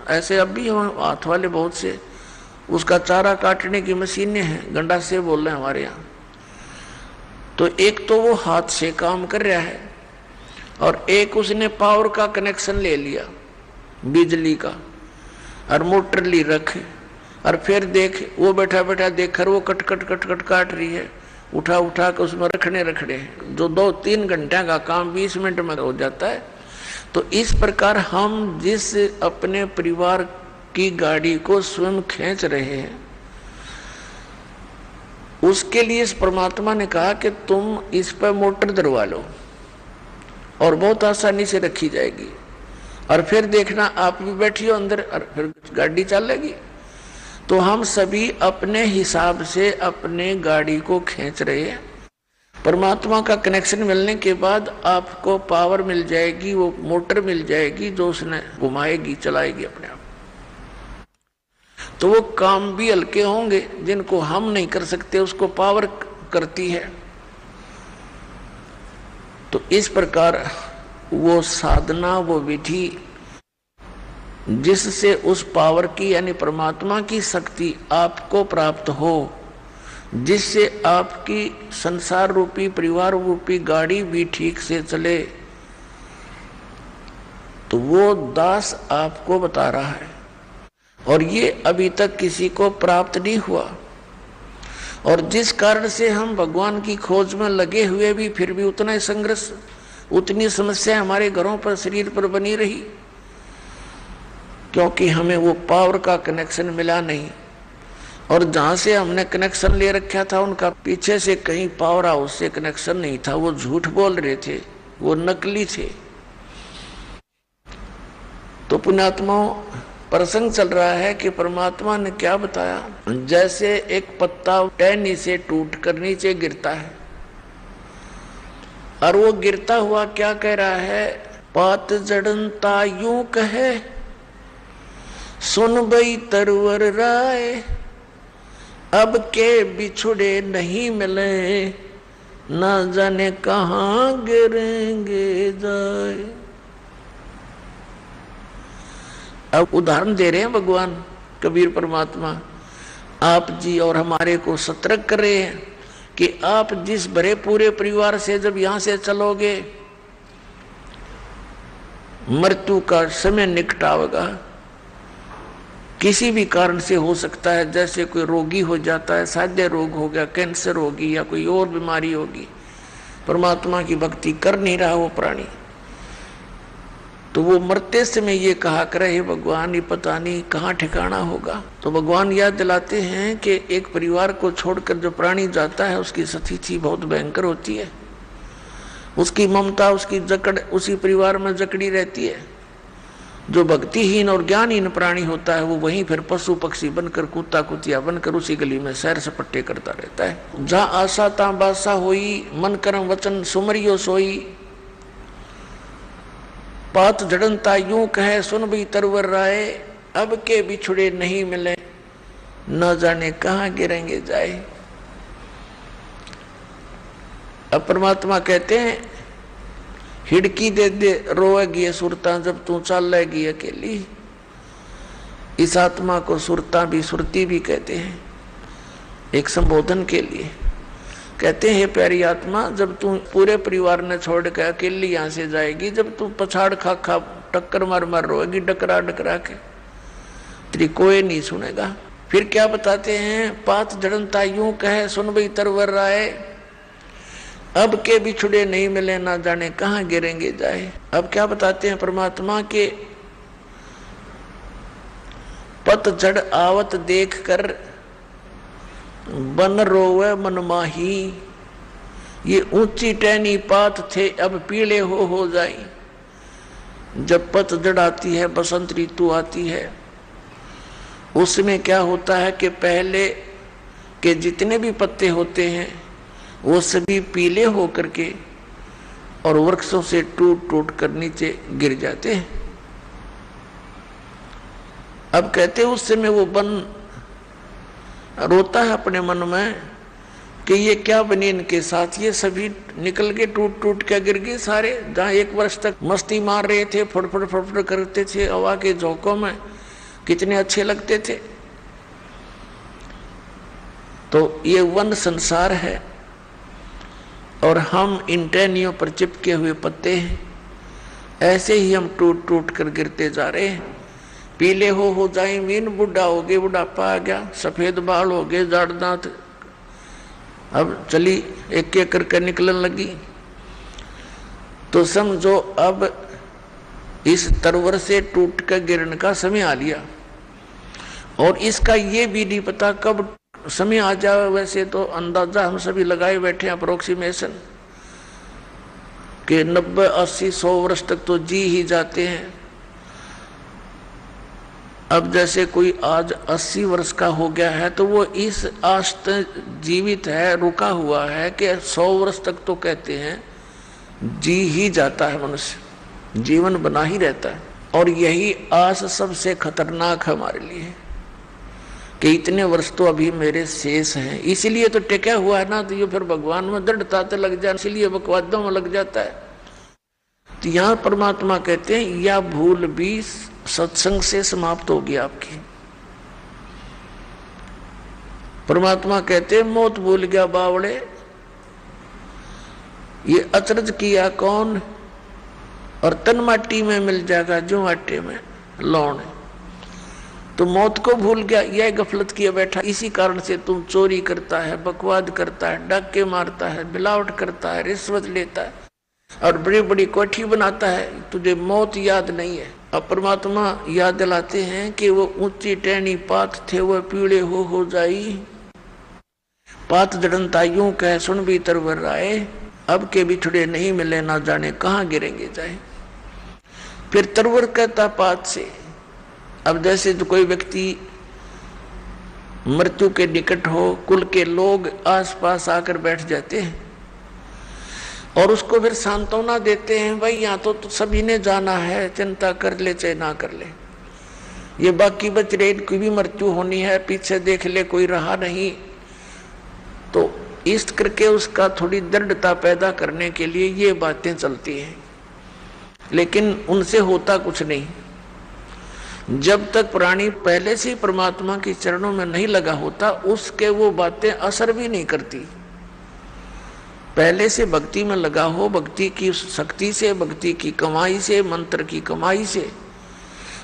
ऐसे अब भी हाथ वाले बहुत से, उसका चारा काटने की मशीनें हैं, गंडा से बोल रहे हैं हमारे यहाँ। तो एक तो वो हाथ से काम कर रहा है और एक उसने पावर का कनेक्शन ले लिया, बिजली का, और मोटर ली रख, और फिर देख वो बैठा बैठा देखकर वो कट कट कट कट काट रही है, उठा उठा के उसमें रखने हैं, जो 2-3 घंटे का काम 20 मिनट में हो जाता है। तो इस प्रकार हम जिस अपने परिवार की गाड़ी को स्वयं खींच रहे हैं, उसके लिए इस परमात्मा ने कहा कि तुम इस पर मोटर दरवा लो और बहुत आसानी से रखी जाएगी, और फिर देखना आप भी बैठियो अंदर और फिर गाड़ी चलेगी। तो हम सभी अपने हिसाब से अपने गाड़ी को खींच रहे हैं। परमात्मा का कनेक्शन मिलने के बाद आपको पावर मिल जाएगी, वो मोटर मिल जाएगी जो उसने घुमाएगी, चलाएगी अपने आप। तो वो काम भी हल्के होंगे जिनको हम नहीं कर सकते, उसको पावर करती है। तो इस प्रकार वो साधना, वो विधि जिससे उस पावर की यानी परमात्मा की शक्ति आपको प्राप्त हो, जिससे आपकी संसार रूपी परिवार रूपी गाड़ी भी ठीक से चले, तो वो दास आपको बता रहा है। और ये अभी तक किसी को प्राप्त नहीं हुआ, और जिस कारण से हम भगवान की खोज में लगे हुए भी फिर भी उतना ही संघर्ष, उतनी समस्या हमारे घरों पर, शरीर पर बनी रही, क्योंकि हमें वो पावर का कनेक्शन मिला नहीं। और जहां से हमने कनेक्शन ले रखा था उनका पीछे से कहीं पावर हाउस से कनेक्शन नहीं था, वो झूठ बोल रहे थे, वो नकली थे। तो पुण्यात्माओं, प्रसंग चल रहा है कि परमात्मा ने क्या बताया, जैसे एक पत्ता टहनी से टूट कर नीचे गिरता है और वो गिरता हुआ क्या कह रहा है, पात जड़नता यूं कहे, सुन बई तरवर राय, अब के बिछुड़े नहीं मिले, ना जाने कहां गिरेंगे जाए। अब उदाहरण दे रहे हैं भगवान कबीर परमात्मा, आप जी और हमारे को सतर्क कर रहे हैं कि आप जिस भरे पूरे परिवार से जब यहां से चलोगे, मृत्यु का समय निकट आवेगा। किसी भी कारण से हो सकता है, जैसे कोई रोगी हो जाता है, साध्य रोग हो गया, कैंसर होगी या कोई और बीमारी होगी, परमात्मा की भक्ति कर नहीं रहा वो प्राणी, तो वो मरते समय ये कहा करे, हे भगवान ये पता नहीं कहाँ ठिकाना होगा। तो भगवान याद दिलाते हैं कि एक परिवार को छोड़कर जो प्राणी जाता है उसकी स्थिति बहुत भयंकर होती है, उसकी ममता, उसकी जकड़ उसी परिवार में जकड़ी रहती है। जो भक्तिहीन और ज्ञानहीन प्राणी होता है वो वहीं फिर पशु पक्षी बनकर, कुत्ता कुतिया बनकर उसी गली में सैर सपट्टे करता रहता है। जहाँ आशा ता बासा होई, मन कर्म वचन सुमरियो सोई, पात जड़नता यूं कहे, सुन भी तरवर राय, अब के बिछुड़े नहीं मिले, न जाने कहाँ गिरेंगे जाए। अब परमात्मा कहते हैं, हिड़की दे दे रोएगी सुरता, जब तू चल लेगी अकेली। इस आत्मा को सुरता भी सुरती भी कहते हैं, एक संबोधन के लिए कहते हैं, प्यारी आत्मा जब तू पूरे परिवार ने छोड़ के अकेली यहाँ से जाएगी, जब तू पछाड़ खा खा टक्कर मार मार रोएगी डकरा डकरा के, तेरी कोई नहीं सुनेगा। फिर क्या बताते हैं, पात जड़नता यूं कहे, सुन बई तरवर राय, अब के बिछुड़े नहीं मिले, ना जाने कहाँ गिरेंगे जाए। अब क्या बताते हैं परमात्मा के, पतझड़ आवत देख कर बन रोवे मन माही, ये ऊंची टहनी पात थे अब पीले हो जाई। जब पतझड़ आती है, बसंत ऋतु आती है, उसमें क्या होता है कि पहले के जितने भी पत्ते होते हैं वो सभी पीले हो करके और वृक्षों से टूट टूट कर नीचे गिर जाते हैं। अब कहते हैं उस समय वो वन रोता है अपने मन में कि ये क्या बने इनके साथ, ये सभी निकल के टूट टूट के गिर गए सारे। जहाँ एक वर्ष तक मस्ती मार रहे थे, फड़फड़ फड़फड़ करते थे हवा के झोंकों में, कितने अच्छे लगते थे। तो ये वन संसार है और हम इन टहनियों पर चिपके हुए पत्ते हैं। ऐसे ही हम टूट टूट कर गिरते जा रहे हैं। पीले हो जाए मीन, बुढ़ा हो गए, बुढ़ापा आ गया, सफेद बाल हो गए, जाड़ दांत, अब चली एक एक करके निकलने लगी। तो समझो अब इस तरवर से टूट कर गिरने का समय आ लिया और इसका ये भी नहीं पता कब समय आ जाए। वैसे तो अंदाजा हम सभी लगाए बैठे हैं, अप्रोक्सीमेशन कि 90, 80, 100 वर्ष तक तो जी ही जाते हैं। अब जैसे कोई आज 80 वर्ष का हो गया है तो वो इस आश जीवित है, रुका हुआ है कि 100 वर्ष तक तो कहते हैं जी ही जाता है, मनुष्य जीवन बना ही रहता है। और यही आस सबसे खतरनाक हमारे लिए कि इतने वर्ष तो अभी मेरे शेष हैं, इसीलिए तो टिका हुआ है ना। तो ये फिर भगवान में दृढ़ता तो लग जाए, इसीलिए बकवादों में लग जाता है। तो यहाँ परमात्मा कहते हैं या भूल भी सत्संग से समाप्त होगी आपकी। परमात्मा कहते हैं मौत भूल गया बावड़े, ये अचरज किया कौन, और तन माटी में मिल जाएगा जो आटे में लौण। तो मौत को भूल गया, यह गफलत किया बैठा। इसी कारण से तुम चोरी करता है, बकवाद करता है, डाके मारता है, मिलावट करता है, रिश्वत लेता है और बड़ी बड़ी कोठी बनाता है, तुझे मौत याद नहीं है। अब परमात्मा याद दिलाते हैं कि वो ऊंची टहनी पात थे वह पीड़े हो जाई, पात जड़नता यूं कह सुन भी तरवर राय, अब के बिछड़े नहीं मिले, ना जाने कहाँ गिरेंगे जाए। फिर तरवर कहता पात से। अब जैसे जो कोई व्यक्ति मृत्यु के निकट हो, कुल के लोग आसपास आकर बैठ जाते हैं और उसको फिर सांत्वना देते हैं, भाई यहाँ तो सभी ने जाना है, चिंता कर ले चाहे ना कर ले, ये बाकी बच रहे, इनकी भी मृत्यु होनी है, पीछे देख ले कोई रहा नहीं। तो इस करके उसका थोड़ी दृढ़ता पैदा करने के लिए ये बातें चलती हैं, लेकिन उनसे होता कुछ नहीं। जब तक प्राणी पहले से परमात्मा के चरणों में नहीं लगा होता, उसके वो बातें असर भी नहीं करती। पहले से भक्ति में लगा हो, भक्ति की शक्ति से, भक्ति की कमाई से, मंत्र की कमाई से,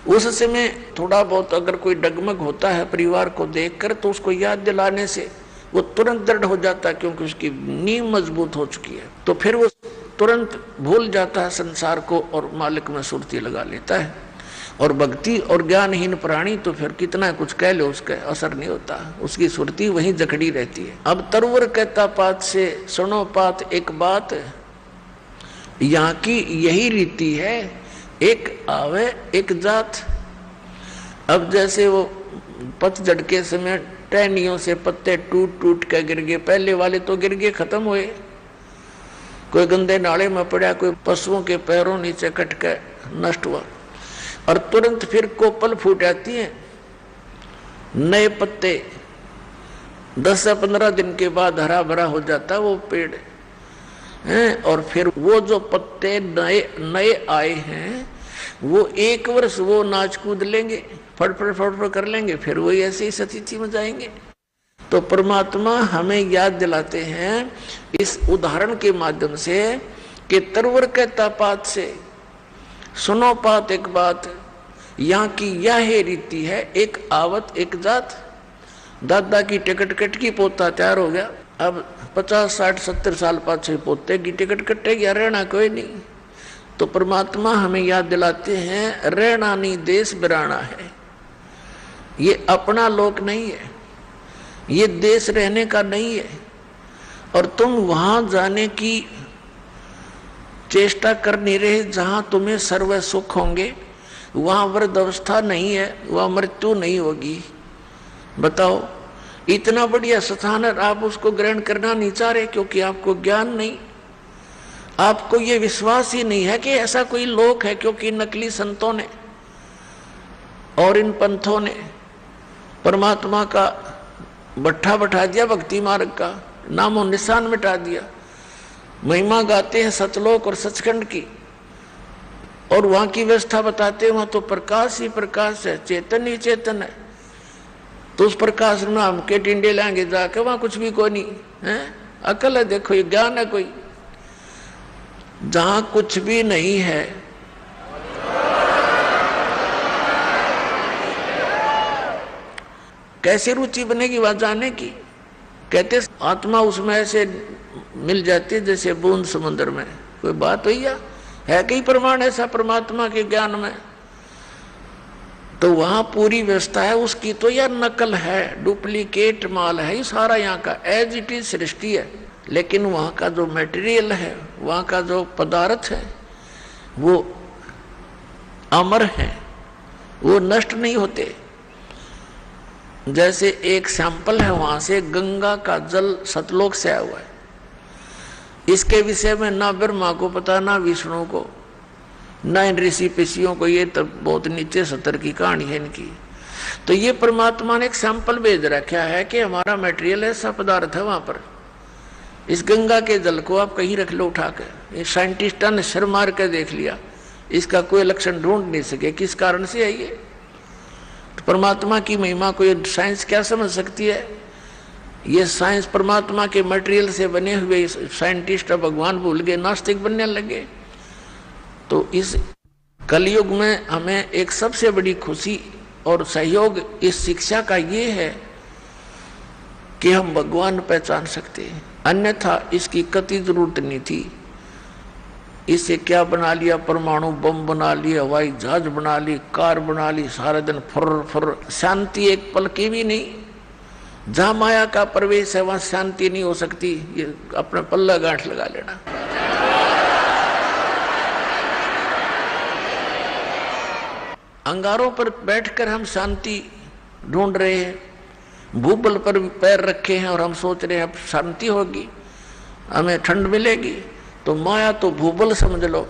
उस समय थोड़ा बहुत अगर कोई डगमग होता है परिवार को देखकर, तो उसको याद दिलाने से वो तुरंत दृढ़ हो जाता है, क्योंकि उसकी नींव मजबूत हो चुकी है। तो फिर वो तुरंत भूल जाता है संसार को और मालिक में सुरती लगा लेता है। और भक्ति और ज्ञानहीन प्राणी तो फिर कितना कुछ कह लो, उसका असर नहीं होता, उसकी सुरती वहीं जकड़ी रहती है। अब तरवर कहता पात से सुनो पात एक बात, यहाँ की यही रीति है, एक आवे एक जात। अब जैसे वो पतझड़ के समय टहनियों से पत्ते टूट टूट के गिर गए, पहले वाले तो गिर गए, खत्म हुए, कोई गंदे नाले में पड़ा, कोई पशुओं के पैरों नीचे कट के नष्ट हुआ, और तुरंत फिर कोपल फूट आती है, नए पत्ते 10 से 15 दिन के बाद हरा भरा हो जाता वो पेड़ हैं। और फिर वो जो पत्ते नए नए आए हैं, वो एक वर्ष वो नाच कूद लेंगे, फड़ कर लेंगे, फिर वही ऐसे ही स्थिति में जाएंगे। तो परमात्मा हमें याद दिलाते हैं इस उदाहरण के माध्यम से कि तरवर कहता पात से सुनो पात एक बात, यहाँ की यह रीति है, एक आवत एक जात। दादा की टिकट कट की, पोता तैयार हो गया, अब 50 60 70 साल पाछे पोते की टिकट कटेगी, रहना कोई नहीं। तो परमात्मा हमें याद दिलाते हैं, रहना नहीं देश बिराना है, ये अपना लोक नहीं है, ये देश रहने का नहीं है, और तुम वहां जाने की चेष्टा कर नहीं रहे जहां तुम्हें सर्व सुख होंगे, वहां वृद्ध अवस्था नहीं है, वहां मृत्यु नहीं होगी। बताओ, इतना बढ़िया स्थान है, आप उसको ग्रहण करना नहीं चाह रहे, क्योंकि आपको ज्ञान नहीं, आपको ये विश्वास ही नहीं है कि ऐसा कोई लोक है। क्योंकि नकली संतों ने और इन पंथों ने परमात्मा का भट्ठा बैठा दिया, भक्ति मार्ग का नामो निशान मिटा दिया। महिमा गाते हैं सतलोक और सचखंड की, और वहां की व्यवस्था बताते हैं, वहां तो प्रकाश ही प्रकाश है, चेतन ही चेतन है। तो उस प्रकाश में हम के टिंडे लाएंगे जाके, वहां कुछ भी कोई नहीं है। अकल है, देखो ये ज्ञान है कोई, जहां कुछ भी नहीं है कैसे रुचि बनेगी वहां जाने की। कहते आत्मा उसमें ऐसे मिल जाती है जैसे बूंद समुद्र में। कोई बात हुई है कई प्रमाण ऐसा परमात्मा के ज्ञान में, तो वहां पूरी व्यवस्था है उसकी। तो यह नकल है, डुप्लीकेट माल है, ये सारा यहाँ का एज इट इज सृष्टि है। लेकिन वहां का जो मटेरियल है, वहां का जो पदार्थ है, वो अमर है, वो नष्ट नहीं होते। जैसे एक सैंपल है वहां से, गंगा का जल सतलोक से आया हुआ है। इसके विषय में ना ब्रह्मा को पता, ना विष्णु को, ना इन ऋषि पिषियों को, ये तो बहुत नीचे सतर की कहानी है इनकी। तो ये परमात्मा ने एक सैंपल भेज रखा है कि हमारा मटेरियल ऐसा पदार्थ है वहां पर। इस गंगा के जल को आप कहीं रख लो उठा कर, साइंटिस्टों ने सिर मार कर देख लिया, इसका कोई लक्षण ढूंढ नहीं सके किस कारण से है ये। तो परमात्मा की महिमा को ये साइंस क्या समझ सकती है? ये साइंस परमात्मा के मटेरियल से बने हुए साइंटिस्ट अब भगवान भूल गए, नास्तिक बनने लगे। तो इस कलयुग में हमें एक सबसे बड़ी खुशी और सहयोग इस शिक्षा का ये है कि हम भगवान पहचान सकते हैं, अन्यथा इसकी कतई जरूरत नहीं थी। इससे क्या बना लिया, परमाणु बम बना लिया, हवाई जहाज बना ली, कार बना ली, सारा दिन फुर फुर, शांति एक पल की भी नहीं। जहां माया का प्रवेश है वहां शांति नहीं हो सकती, ये अपना पल्ला गांठ लगा लेना। अंगारों पर बैठकर हम शांति ढूंढ रहे हैं, भूबल पर पैर रखे हैं और हम सोच रहे हैं अब शांति होगी, हमें ठंड मिलेगी। तो माया तो भूबल समझ लो,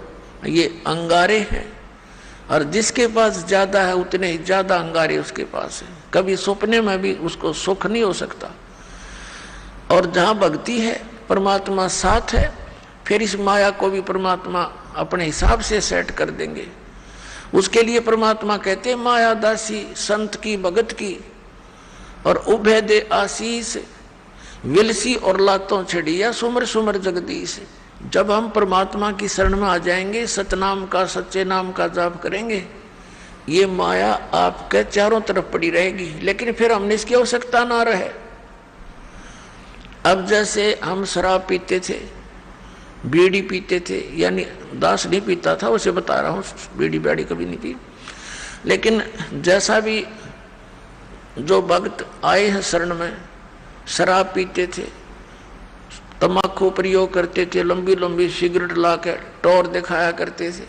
ये अंगारे हैं, और जिसके पास ज्यादा है उतने ही ज्यादा अंगारे उसके पास है। कभी सपने में भी उसको सुख नहीं हो सकता। और जहां भक्ति है, परमात्मा साथ है, फिर इस माया को भी परमात्मा अपने हिसाब से सेट कर देंगे। उसके लिए परमात्मा कहते हैं माया दासी संत की भगत की, और उभय दे आशीष विलसी और लातों छड़िया सुमर सुमर जगदीश। जब हम परमात्मा की शरण में आ जाएंगे, सतनाम का सच्चे नाम का जाप करेंगे, ये माया आपके चारों तरफ पड़ी रहेगी, लेकिन फिर हमने इसकी आवश्यकता ना रहे। अब जैसे हम शराब पीते थे, बीड़ी पीते थे, यानी दास नहीं पीता था, उसे बता रहा हूँ, बीड़ी बैड़ी कभी नहीं पी, लेकिन जैसा भी जो भक्त आए हैं शरण में, शराब पीते थे, तम्बाकू प्रयोग करते थे, लंबी लंबी सिगरेट ला के टौर दिखाया करते थे,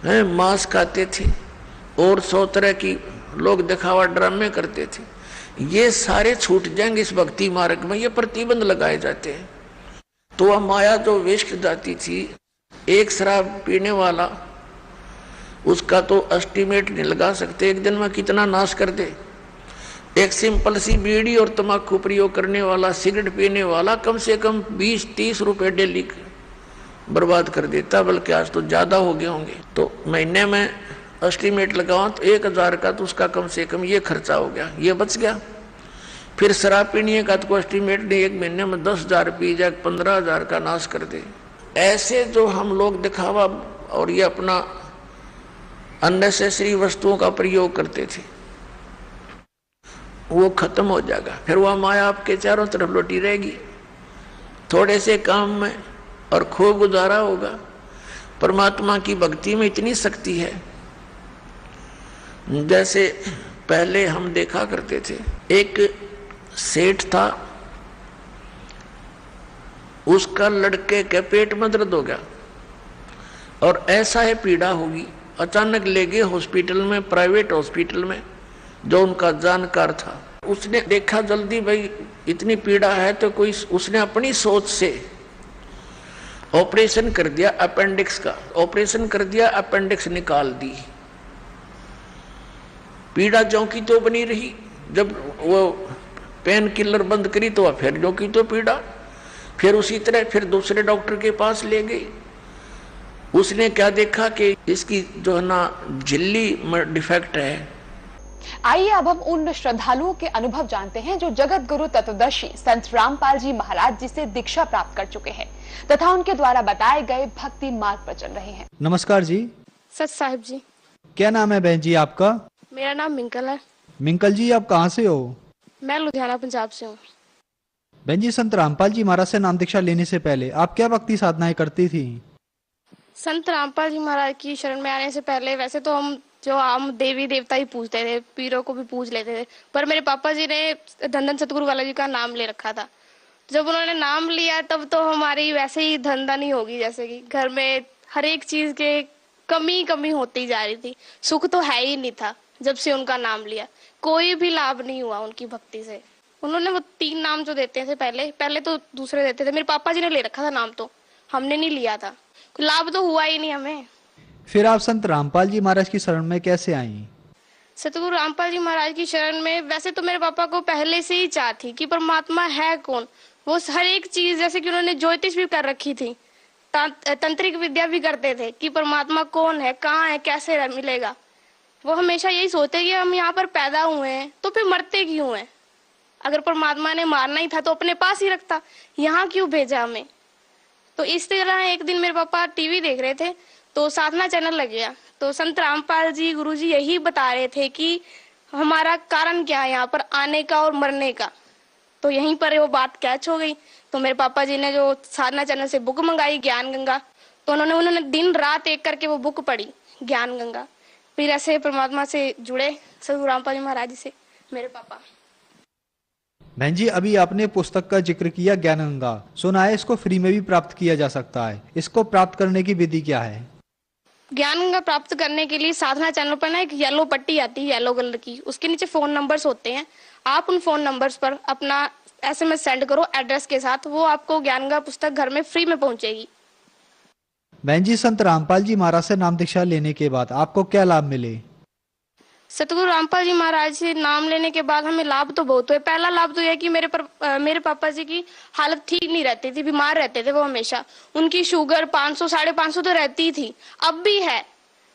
हैं मांस खाते थे, और 100 तरह की लोग दिखावा ड्रामे करते थे। ये सारे छूट जाएंगे इस भक्ति मार्ग में, ये प्रतिबंध लगाए जाते हैं। तो वह माया जो वेस्ट जाती थी, एक शराब पीने वाला, उसका तो एस्टिमेट नहीं लगा सकते एक दिन में कितना नाश कर दे। एक सिंपल सी बीड़ी और तम्बाकू प्रयोग करने वाला, सिगरेट पीने वाला कम से कम 20-30 रुपए डेली बर्बाद कर देता, बल्कि आज तो ज्यादा हो गए होंगे। तो महीने में एस्टिमेट लगाओ तो 1000 का, तो उसका कम से कम ये खर्चा हो गया, ये बच गया। फिर शराब पीने का तो कोई एस्टिमेट नहीं, एक महीने में 10,000 पी जाए, 15,000 का नाश कर दे। ऐसे जो हम लोग दिखावा और ये अपना अननेसेसरी वस्तुओं का प्रयोग करते थे, वो खत्म हो जाएगा। फिर वह माया आपके चारों तरफ लौटी रहेगी। थोड़े से काम में और खूब गुजारा होगा। परमात्मा की भक्ति में इतनी शक्ति है, जैसे पहले हम देखा करते थे, एक सेठ था, उसका लड़के के पेट में दर्द हो गया और ऐसा है पीड़ा होगी, अचानक ले गए हॉस्पिटल में, प्राइवेट हॉस्पिटल में, जो उनका जानकार था। उसने देखा जल्दी, भाई इतनी पीड़ा है तो कोई, उसने अपनी सोच से ऑपरेशन कर दिया अपेंडिक्स का, ऑपरेशन कर दिया, अपेंडिक्स निकाल दी। पीड़ा जो की तो बनी रही, जब वो पेन किलर बंद करी तो वह फिर जो की तो पीड़ा, फिर उसी तरह फिर दूसरे डॉक्टर के पास ले गई। उसने क्या देखा कि इसकी जो है ना झिल्ली में डिफेक्ट है। आइए अब हम उन श्रद्धालुओं के अनुभव जानते हैं जो जगत गुरु तत्वदर्शी संत रामपाल जी महाराज जी से दीक्षा प्राप्त कर चुके हैं तथा उनके द्वारा बताए गए भक्ति मार्ग पर चल रहे हैं। नमस्कार जी। सच साहिब जी। क्या नाम है बहन जी आपका? मेरा नाम मिंकल है। मिंकल जी, आप कहाँ से हो? मैं लुधियाना पंजाब से हूँ। बहन जी, संत रामपाल जी महाराज से नाम दीक्षा लेने से पहले आप क्या भक्ति साधनाएं करती थी? संत रामपाल जी महाराज की शरण में आने से पहले वैसे तो हम देवी देवता ही पूजते थे, पीरों को भी पूज लेते थे, पर मेरे पापा जी ने धन धन सतगुरु वाला जी का नाम ले रखा था। जब उन्होंने नाम लिया तब तो हमारी वैसे ही धन धन ही होगी, जैसे कि घर में हर एक चीज के कमी होती जा रही थी, सुख तो है ही नहीं था। जब से उनका नाम लिया कोई भी लाभ नहीं हुआ उनकी भक्ति से। उन्होंने वो 3 नाम जो देते थे पहले तो दूसरे देते थे, मेरे पापा जी ने ले रखा था नाम, तो हमने नहीं लिया था, लाभ तो हुआ ही नहीं हमें। फिर आप संत रामपाल जी महाराज की शरण में कैसे आई? सतगुरु रामपाल जी महाराज की शरण में वैसे तो मेरे पापा को पहले से ही चाह थी कि परमात्मा है कौन। वो हर एक चीज, जैसे कि उन्होंने ज्योतिष भी कर रखी थी, तंत्रिक विद्या भी करते थे कि परमात्मा कौन है, कहाँ है, कैसे मिलेगा। वो हमेशा यही सोचते कि हम यहाँ पर पैदा हुए हैं तो फिर मरते क्यों हैं? अगर परमात्मा ने मारना ही था तो अपने पास ही रखता, यहाँ क्यों भेजा हमें? तो इस तरह एक दिन मेरे पापा टीवी देख रहे थे तो साधना चैनल लग गया, तो संत रामपाल जी गुरु जी यही बता रहे थे कि हमारा कारण क्या है यहाँ पर आने का और मरने का। तो यहीं पर वो बात कैच हो गई। तो मेरे पापा जी ने जो साधना चैनल से बुक मंगाई ज्ञान गंगा, तो उन्होंने दिन रात एक करके वो बुक पढ़ी ज्ञान गंगा। फिर ऐसे परमात्मा से जुड़े सतगुरु रामपाल जी महाराज जी से मेरे पापा। बहन जी, अभी आपने पुस्तक का जिक्र किया ज्ञान गंगा, सुना है इसको फ्री में भी प्राप्त किया जा सकता है, इसको प्राप्त करने की विधि क्या है? ज्ञान गंगा प्राप्त करने के लिए साधना चैनल पर ना एक येलो पट्टी आती है, येलो कलर की, उसके नीचे फोन नंबर्स होते हैं। आप उन फोन नंबर्स पर अपना SMS सेंड करो एड्रेस के साथ, वो आपको ज्ञानगंगा पुस्तक घर में फ्री में पहुंचेगी। बहन जी, संत रामपाल जी महाराज से नाम दीक्षा लेने के बाद आपको क्या लाभ मिले? सतगुरु रामपाल जी महाराज से नाम लेने के बाद हमें लाभ तो बहुत हुए। पहला लाभ तो यह कि मेरे पापा जी की हालत ठीक नहीं रहती थी, बीमार रहते थे वो हमेशा। उनकी शुगर 500 550 तो रहती थी, अब भी है,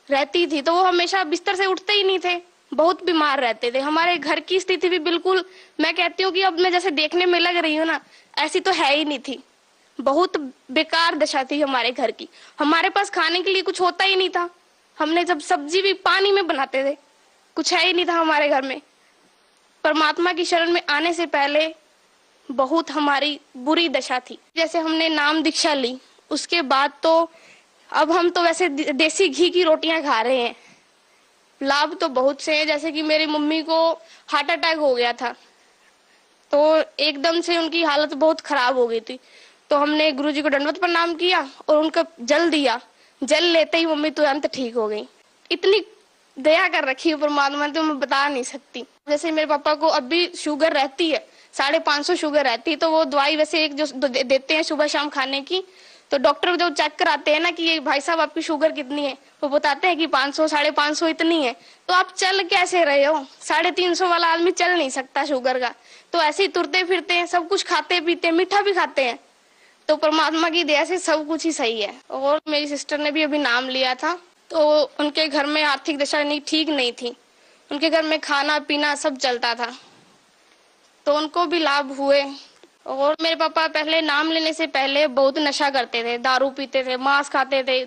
रहती थी, तो वो हमेशा बिस्तर से उठते ही नहीं थे, बहुत बीमार रहते थे। हमारे घर की स्थिति भी बिल्कुल, मैं कहती हूँ कि अब मैं जैसे देखने में लग रही हूँ ना, ऐसी तो है ही नहीं थी। बहुत बेकार दशा थी हमारे घर की। हमारे पास खाने के लिए कुछ होता ही नहीं था। हमने जब सब्जी भी पानी में बनाते थे, कुछ है ही नहीं था हमारे घर में। परमात्मा की शरण में आने से पहले बहुत हमारी बुरी दशा थी। जैसे हमने नाम दीक्षा ली, उसके बाद तो अब हम तो वैसे देसी घी की रोटियां खा रहे हैं। लाभ तो बहुत से हैं। जैसे कि मेरी मम्मी को हार्ट अटैक हो गया था, तो एकदम से उनकी हालत बहुत खराब हो गई थी। तो हमने गुरुजी को दंडवत प्रणाम किया और उनका जल दिया। जल लेते ही मम्मी तुरंत ठीक हो गई। इतनी दया कर रखी है परमात्मा ने, तो मैं बता नहीं सकती। जैसे मेरे पापा को अब भी शुगर रहती है, 550 शुगर रहती है, तो वो दवाई वैसे एक जो देते हैं सुबह शाम खाने की, तो डॉक्टर जब चेक कराते हैं ना कि ये भाई साहब आपकी शुगर कितनी है, वो बताते हैं कि 500 550 इतनी है। तो आप चल कैसे रहे हो? 350 वाला आदमी चल नहीं सकता शुगर का। तो ऐसे ही तुरते फिरते हैं, सब कुछ खाते पीते, मीठा भी खाते हैं। तो परमात्मा की दया से सब कुछ ही सही है। और मेरी सिस्टर ने भी अभी नाम लिया था, तो उनके घर में आर्थिक दशा ठीक नहीं थी। उनके घर में खाना पीना सब चलता था, तो उनको भी लाभ हुए। और मेरे पापा पहले नाम लेने से पहले बहुत नशा करते थे, दारू पीते थे, मांस खाते थे,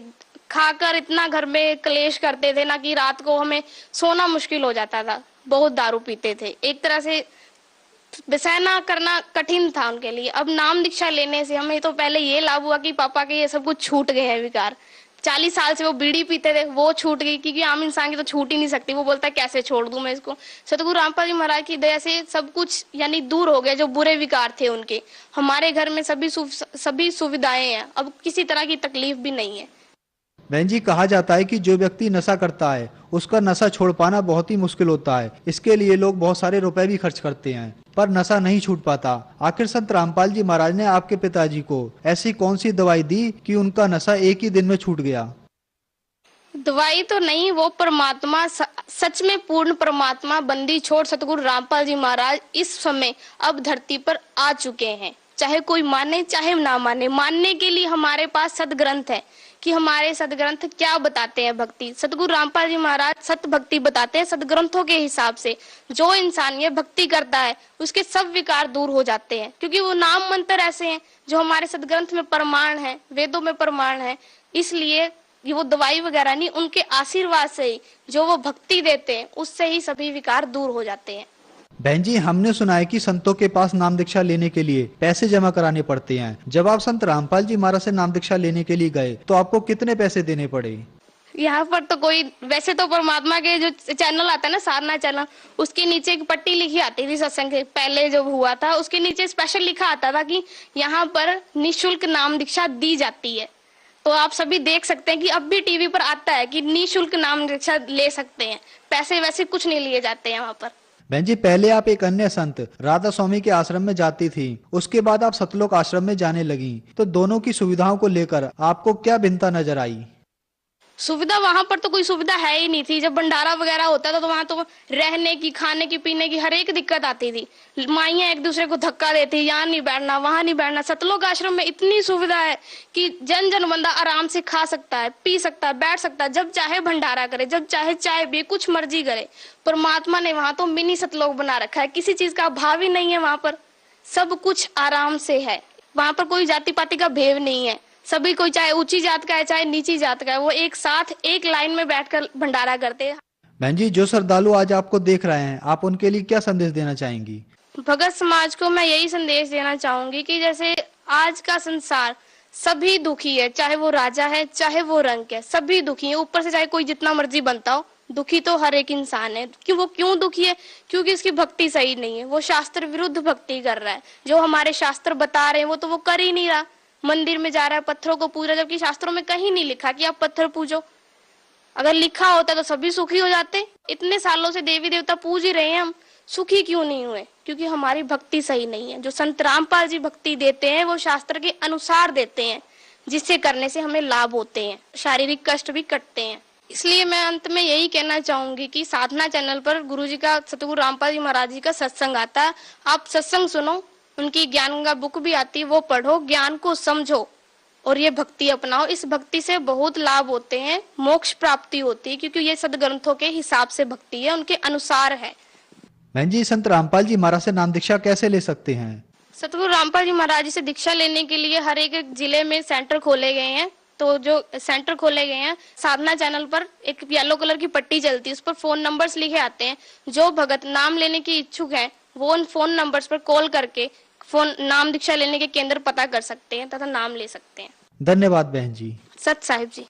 खाकर इतना घर में क्लेश करते थे ना कि रात को हमें सोना मुश्किल हो जाता था। बहुत दारू पीते थे, एक तरह से सहना करना कठिन था उनके लिए। अब नाम दीक्षा लेने से हमें तो पहले ये लाभ हुआ कि पापा के ये सब कुछ छूट गए हैं विकार। 40 साल से वो बीड़ी पीते थे, वो छूट गई, क्योंकि आम इंसान की तो छूट ही नहीं सकती। वो बोलता है कैसे छोड़ दूं मैं इसको। सतगुरु रामपाल जी महाराज की दया से सब कुछ यानी दूर हो गया, जो बुरे विकार थे उनके। हमारे घर में सभी सुविधाएं हैं, अब किसी तरह की तकलीफ भी नहीं है। बहन जी, कहा जाता है कि जो व्यक्ति नशा करता है उसका नशा छोड़ पाना बहुत ही मुश्किल होता है। इसके लिए लोग बहुत सारे रुपए भी खर्च करते हैं, पर नशा नहीं छूट पाता। आखिर संत रामपाल जी महाराज ने आपके पिताजी को ऐसी कौन सी दवाई दी कि उनका नशा एक ही दिन में छूट गया? दवाई तो नहीं, वो परमात्मा, सच में पूर्ण परमात्मा बंदी छोड़ सतगुरु रामपाल जी महाराज इस समय अब धरती पर आ चुके हैं। चाहे कोई माने चाहे ना माने, मानने के लिए हमारे पास सदग्रंथ है कि हमारे सदग्रंथ क्या बताते हैं भक्ति। सतगुरु रामपाल जी महाराज सत भक्ति बताते हैं सदग्रंथों के हिसाब से। जो इंसान ये भक्ति करता है उसके सब विकार दूर हो जाते हैं, क्योंकि वो नाम मंत्र ऐसे हैं जो हमारे सदग्रंथ में प्रमाण है, वेदों में प्रमाण है। इसलिए ये वो दवाई वगैरह नहीं, उनके आशीर्वाद से ही, जो वो भक्ति देते हैं उससे ही सभी विकार दूर हो जाते हैं। बहन जी, हमने सुना है कि संतों के पास नाम दीक्षा लेने के लिए पैसे जमा कराने पड़ते हैं। जब आप संत रामपाल जी महाराज से नाम दीक्षा लेने के लिए गए तो आपको कितने पैसे देने पड़े? यहाँ पर तो कोई, वैसे तो परमात्मा के जो चैनल आता है ना, साधना चैनल, उसके नीचे एक पट्टी लिखी आती थी। सत्संग पहले जो हुआ था उसके नीचे स्पेशल लिखा आता था कि यहाँ पर निःशुल्क नाम दीक्षा दी जाती है। तो आप सभी देख सकते हैं कि अब भी टीवी पर आता है कि निःशुल्क नाम दीक्षा ले सकते हैं, पैसे वैसे कुछ नहीं लिए जाते हैं वहाँ पर। बहन जी, पहले आप एक अन्य संत राधा स्वामी के आश्रम में जाती थी, उसके बाद आप सतलोक आश्रम में जाने लगी, तो दोनों की सुविधाओं को लेकर आपको क्या भिन्नता नजर आई? सुविधा वहां पर तो कोई सुविधा है ही नहीं थी। जब भंडारा वगैरह होता था तो वहां तो रहने की, खाने की, पीने की हर एक दिक्कत आती थी। माइयां एक दूसरे को धक्का देती, यहाँ नहीं बैठना, वहां नहीं बैठना। सतलोक आश्रम में इतनी सुविधा है कि जन बंदा आराम से खा सकता है, पी सकता है, बैठ सकता है, जब चाहे भंडारा करे, जब चाहे चाय पिए, कुछ मर्जी करे। परमात्मा ने वहां तो मिनी सतलोक बना रखा है, किसी चीज का अभाव ही नहीं है। वहां पर सब कुछ आराम से है। वहां पर कोई जाति पाति का भेद नहीं है। सभी कोई, चाहे ऊंची जात का है चाहे नीची जात का है, वो एक साथ एक लाइन में बैठकर भंडारा करते हैं। बहन जी, जो श्रद्धालु आज आपको देख रहे हैं, आप उनके लिए क्या संदेश देना चाहेंगी? भगत समाज को मैं यही संदेश देना चाहूंगी कि जैसे आज का संसार सभी दुखी है, चाहे वो राजा है चाहे वो रंक है, सभी दुखी है। ऊपर से चाहे कोई जितना मर्जी बनता हो, दुखी तो हर एक इंसान है। वो क्यों दुखी है? क्योंकि इसकी भक्ति सही नहीं है। वो शास्त्र विरुद्ध भक्ति कर रहा है। जो हमारे शास्त्र बता रहे हैं वो कर ही नहीं रहा। मंदिर में जा रहा है, पत्थरों को पूज रहा है, जबकि शास्त्रों में कहीं नहीं लिखा कि आप पत्थर पूजो। अगर लिखा होता तो सभी सुखी हो जाते। इतने सालों से देवी देवता पूज ही रहे हैं हम, सुखी क्यों नहीं हुए? क्योंकि हमारी भक्ति सही नहीं है। जो संत रामपाल जी भक्ति देते हैं वो शास्त्र के अनुसार देते हैं, जिससे करने से हमें लाभ होते हैं, शारीरिक कष्ट भी कटते हैं। इसलिए मैं अंत में यही कहना चाहूंगी कि साधना चैनल पर गुरुजी का, सतगुरु रामपाल जी महाराज जी का सत्संग आता है। आप सत्संग सुनो, उनकी ज्ञान का बुक भी आती है, वो पढ़ो, ज्ञान को समझो और ये भक्ति अपनाओ। इस भक्ति से बहुत लाभ होते हैं, मोक्ष प्राप्ति होती है, क्योंकि ये सदग्रंथों के हिसाब से भक्ति है, उनके अनुसार है। बहन जी, संत रामपाल जी महाराज से नाम दीक्षा कैसे ले सकते हैं? सतगुरु रामपाल जी महाराज जी से दीक्षा लेने के लिए हर एक जिले में सेंटर खोले गए हैं। तो जो सेंटर खोले गए हैं, साधना चैनल पर एक येलो कलर की पट्टी चलती है, उस पर फोन नंबर्स लिखे आते हैं। जो भगत नाम लेने की इच्छुक है वो उन फोन नंबर्स पर कॉल करके नाम दीक्षा लेने के केंद्र पता कर सकते हैं तथा नाम ले सकते हैं। धन्यवाद बहन जी। सत साहिब जी।